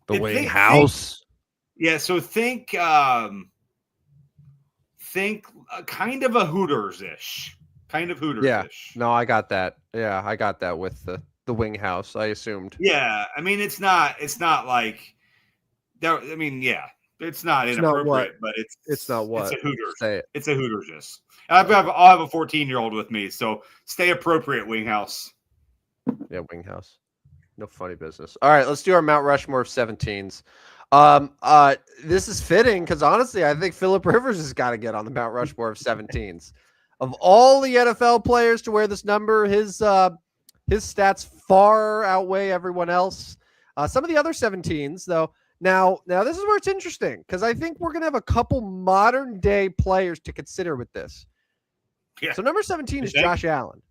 The Wing House? Yeah, so think kind of a Hooters-ish. Kind of Hooters-ish. Yeah, no, I got that. Yeah, I got that with the Wing House, I assumed. Yeah, I mean, it's not like that. I mean, yeah. It's not inappropriate, but it's not what. It's a Hooters. Say it. It's a Hooters. I'll have a 14-year-old with me, so stay appropriate, Wing House. Yeah, Wing House. No funny business. All right, let's do our Mount Rushmore of 17s. This is fitting because honestly, I think Phillip Rivers has got to get on the Mount Rushmore of 17s. Of all the NFL players to wear this number, his stats far outweigh everyone else. Some of the other 17s, though. Now this is where it's interesting because I think we're going to have a couple modern day players to consider with this. Yeah. So number 17 is Josh Allen.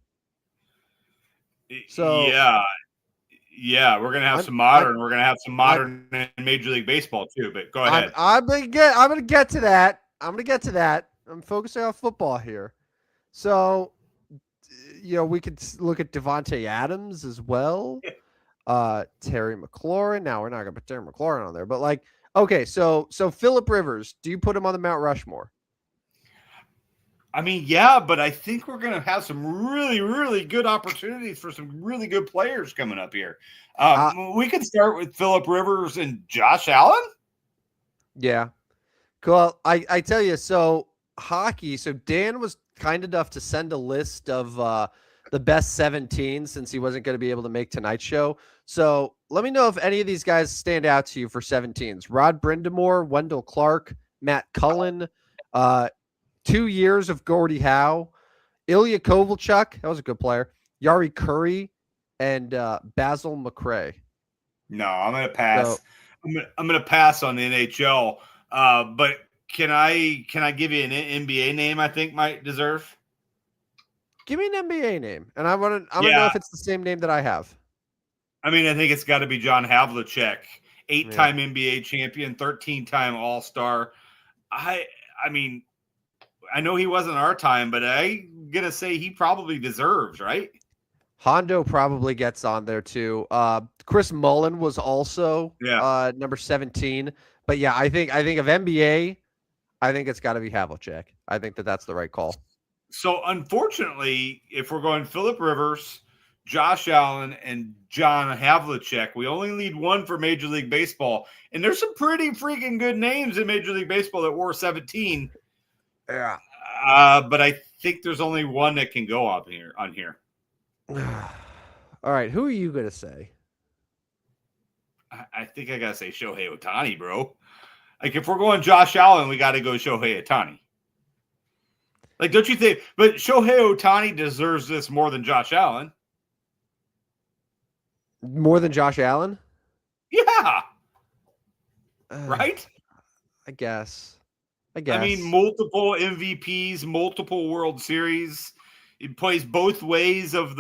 So yeah, we're going to have some modern. We're going to have some modern in Major League Baseball too. But go ahead. I'm going to get to that. I'm focusing on football here. So, we could look at Devontae Adams as well. Yeah. Terry McLaurin. Now we're not gonna put Terry McLaurin on there, but okay, so Phillip Rivers, do you put him on the Mount Rushmore? I mean, yeah, but I think we're gonna have some really, really good opportunities for some really good players coming up here. We could start with Phillip Rivers and Josh Allen. Yeah, cool. I tell you, so hockey. So Dan was kind enough to send a list of the best 17 since he wasn't going to be able to make tonight's show. So let me know if any of these guys stand out to you for 17s. Rod Brindamore, Wendell Clark, Matt Cullen, 2 years of Gordie Howe, Ilya Kovalchuk, that was a good player, Yari Curry, and Basil McRae. No, I'm going to pass. I'm going to pass on the NHL. But can I give you an NBA name I think might deserve? Give me an NBA name, and I want to know if it's the same name that I have. I mean, I think it's got to be John Havlicek, 8-time NBA champion, 13-time All-Star. I mean, I know he wasn't our time, but I'm going to say he probably deserves, right? Hondo probably gets on there too. Chris Mullin was also number 17. But yeah, I think of NBA, I think it's got to be Havlicek. I think that's the right call. So unfortunately, if we're going Phillip Rivers, Josh Allen, and John Havlicek, we only need one for Major League Baseball. And there's some pretty freaking good names in Major League Baseball that wore 17. Yeah. But I think there's only one that can go on here. All right. Who are you going to say? I think I got to say Shohei Ohtani, bro. Like, if we're going Josh Allen, we got to go Shohei Ohtani. Like, don't you think? But Shohei Ohtani deserves this more than Josh Allen. More than Josh Allen? Yeah. Right? I guess. I mean, multiple MVPs, multiple World Series. He plays both ways of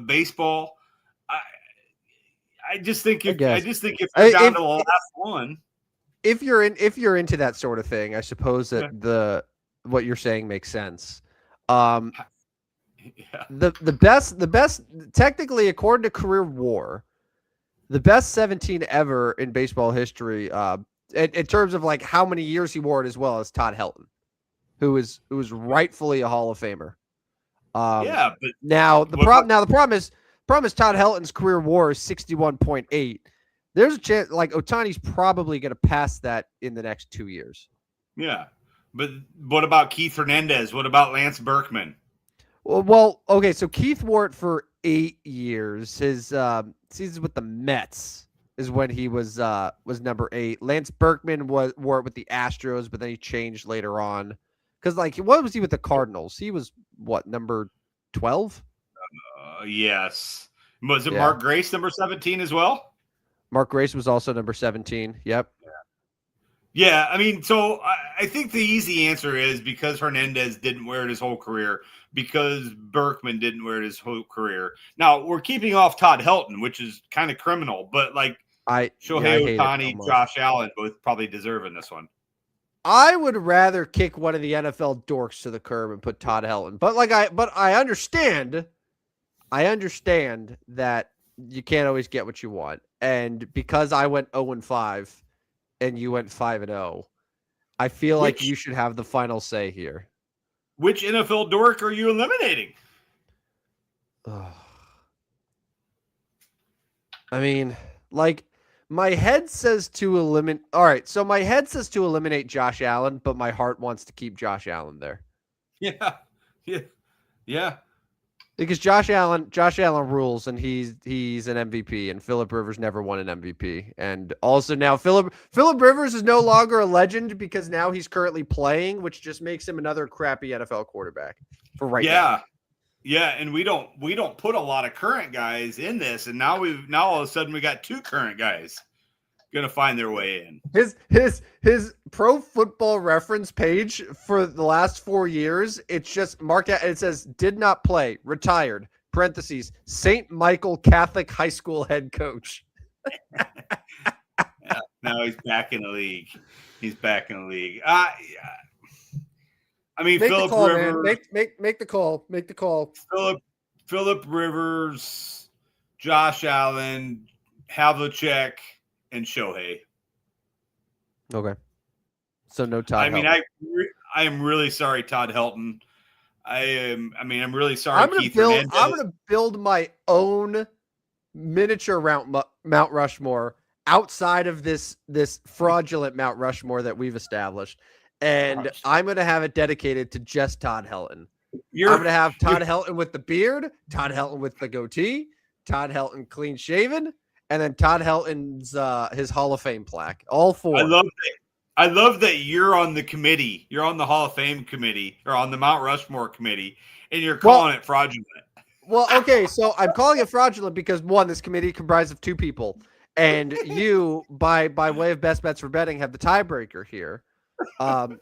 baseball. I just think if you're down to the last one, if you're into that sort of thing, I suppose that what you're saying makes sense. The best technically, according to Career WAR, the best 17 ever in baseball history, in terms of like how many years he wore it as well, as Todd Helton, who is rightfully a Hall of Famer. but now the problem is Todd Helton's career WAR is 61.8. There's a chance like Ohtani's probably going to pass that in the next 2 years. Yeah, but what about Keith Hernandez? What about Lance Berkman? Well, okay, so Keith wore it for 8 years. His season with the Mets is when he was number 8. Lance Berkman wore it with the Astros, but then he changed later on. Because like, what was he with the Cardinals? He was what, number 12? Yes. Was it Mark Grace number 17 as well? Mark Grace was also number 17. Yep. Yeah, I mean, so I think the easy answer is because Hernandez didn't wear it his whole career, because Berkman didn't wear it his whole career. Now, we're keeping off Todd Helton, which is kind of criminal, but like Shohei Ohtani, Josh Allen, both probably deserving this one. I would rather kick one of the NFL dorks to the curb and put Todd Helton. But I understand that you can't always get what you want. And because I went 0-5 and you went 5-0, I feel like you should have the final say here. Which NFL dork are you eliminating? I mean, like, my head says to eliminate. All right, so my head says to eliminate Josh Allen, but my heart wants to keep Josh Allen there. Yeah. Because Josh Allen rules, and he's an MVP, and Phillip Rivers never won an MVP. And also now Phillip Rivers is no longer a legend because now he's currently playing, which just makes him another crappy NFL quarterback for now. Yeah, and we don't put a lot of current guys in this, and now all of a sudden we got 2 current guys gonna find their way in. His Pro Football Reference page for the last 4 years, it's just marked out. It says did not play, retired. Parentheses, St. Michael Catholic High School head coach. Yeah, now he's back in the league. I mean, Phillip Rivers. Make the call. Make the call. Phillip Rivers, Josh Allen, Havlicek, and Shohei. Okay. So no Todd. I mean, I am really sorry, Todd Helton. I'm really sorry, Keith Hernandez. I'm gonna build my own miniature Mount Rushmore outside of this fraudulent Mount Rushmore that we've established. And I'm going to have it dedicated to just Todd Helton. I'm going to have Todd Helton with the beard, Todd Helton with the goatee, Todd Helton clean shaven, and then Todd Helton's his Hall of Fame plaque. All 4. I love that you're on the committee. You're on the Hall of Fame committee or on the Mount Rushmore committee, and you're calling it fraudulent. Well, okay, so I'm calling it fraudulent because 1, this committee comprised of 2 people, and you, by way of best bets for betting, have the tiebreaker here.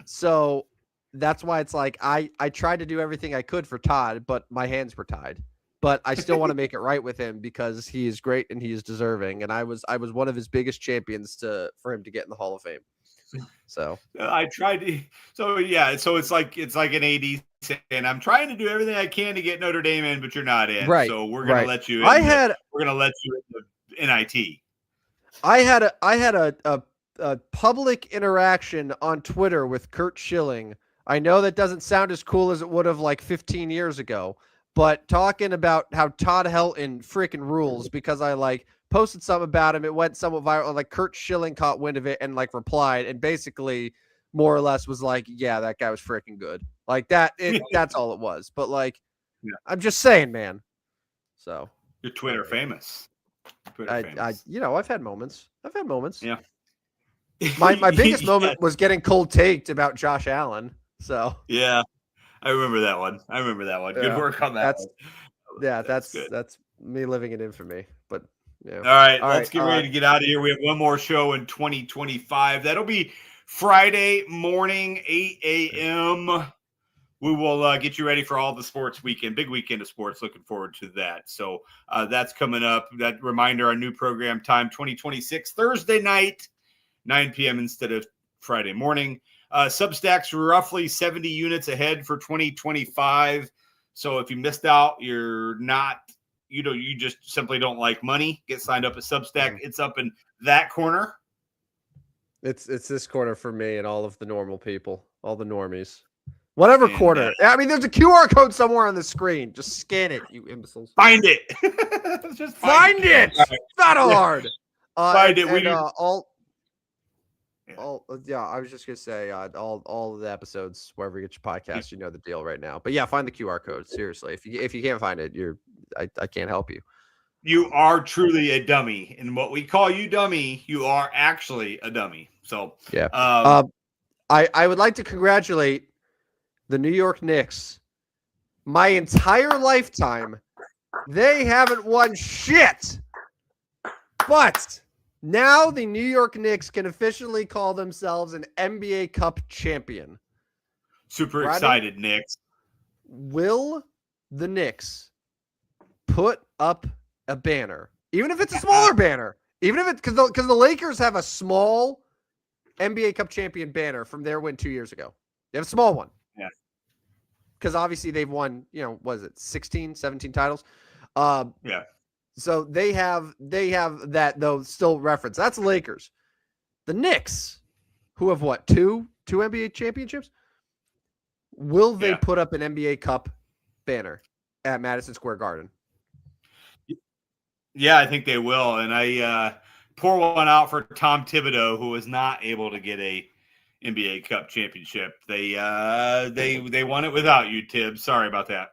So that's why it's like I tried to do everything I could for Todd, but my hands were tied. But I still want to make it right with him because he is great and he is deserving. And I was one of his biggest champions for him to get in the Hall of Fame. So I tried to. So yeah, so it's like an AD saying, "I'm trying to do everything I can to get Notre Dame in, but you're not in. Right. So we're gonna let you in. We're gonna let you in the NIT." I had a public interaction on Twitter with Kurt Schilling. I know that doesn't sound as cool as it would have like 15 years ago, but talking about how Todd Helton freaking rules because I like posted something about him. It went somewhat viral. Like Kurt Schilling caught wind of it and like replied and basically more or less was like, yeah, that guy was freaking good. Like that. That's all it was. But like, I'm just saying, man. So you're Twitter famous. I've had moments. Yeah. My biggest moment was getting cold taked about Josh Allen. So yeah, I remember that one. Good Yeah, work on that. that's one. yeah, That's good. that's me living in infamy. But yeah. All right, All let's right. get ready to get out of here. We have one more show in 2025. That'll be Friday morning, 8 a.m. We will get you ready for all the sports weekend, big weekend of sports. Looking forward to that. So that's coming up. That reminder, our new program time, 2026, Thursday night, 9 p.m. instead of Friday morning. Substack's roughly 70 units ahead for 2025. So if you missed out, you're not, you just simply don't like money. Get signed up at Substack. It's up in that corner. It's this corner for me and all of the normal people, all the normies. Whatever And, corner. I mean, there's a QR code somewhere on the screen. Just scan it, you imbeciles. Find it. Just find it. Right. It's not hard. Find it. I was just gonna say all of the episodes wherever you get your podcast, you know the deal right now. But yeah, find the QR code. Seriously, if you can't find it, I can't help you. You are truly a dummy, and what we call you dummy, you are actually a dummy. So yeah, I would like to congratulate the New York Knicks. My entire lifetime, they haven't won shit, but now the New York Knicks can officially call themselves an NBA Cup champion. Super excited, Knicks. Will the Knicks put up a banner, even if it's a smaller banner, even if it's because the Lakers have a small NBA Cup champion banner from their win 2 years ago. They have a small one. Yeah. Because obviously they've won, was it 16, 17 titles? Yeah. So they have that though still reference. That's Lakers. The Knicks, who have what, two NBA championships? Will they put up an NBA Cup banner at Madison Square Garden? Yeah, I think they will. And I pour one out for Tom Thibodeau, who was not able to get a NBA Cup championship. They won it without you, Tibbs. Sorry about that.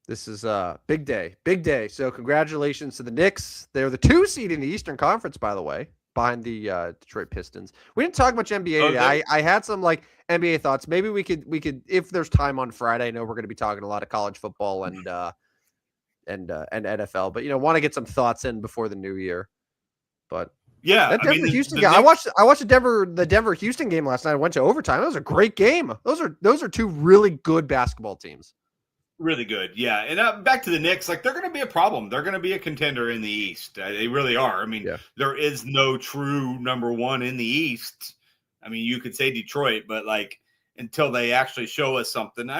This is a big day. So congratulations to the Knicks. They're the 2 seed in the Eastern Conference, by the way, behind the Detroit Pistons. We didn't talk much NBA today. I had some NBA thoughts. Maybe we could, if there's time on Friday. I know we're going to be talking a lot of college football and NFL, but want to get some thoughts in before the new year. But yeah, that Denver Houston game. I watched the Denver Houston game last night. I went to overtime. That was a great game. Those are 2 really good basketball teams. Really good, yeah. And back to the Knicks, they're going to be a problem. They're going to be a contender in the East. They really are. I mean, There is no true number 1 in the East. I mean, you could say Detroit, but until they actually show us something,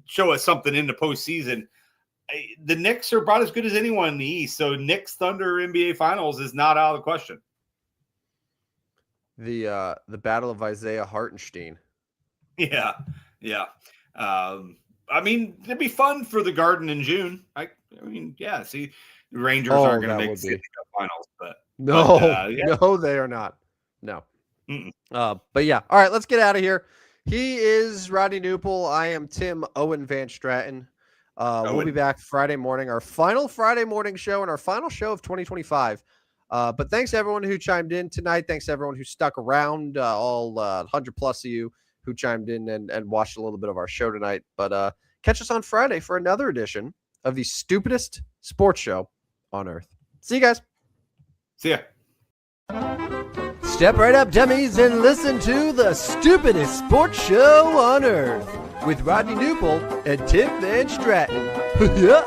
show us something in the postseason, the Knicks are about as good as anyone in the East. So Knicks Thunder NBA Finals is not out of the question. The battle of Isaiah Hartenstein. Yeah. I mean, it'd be fun for the Garden in June. See, the Rangers aren't going to make the finals, but no, they are not. No. But yeah. All right, let's get out of here. He is Rodney Newpol. I am Tim Owen Van Stratton. We'll be back Friday morning, our final Friday morning show and our final show of 2025. But thanks to everyone who chimed in tonight. Thanks to everyone who stuck around, all 100 plus of you who chimed in and watched a little bit of our show tonight. But catch us on Friday for another edition of the stupidest sports show on earth. See you guys. See ya. Step right up, dummies, and listen to the stupidest sports show on earth with Rodney Newpol and Tim Van Stratton. Yeah.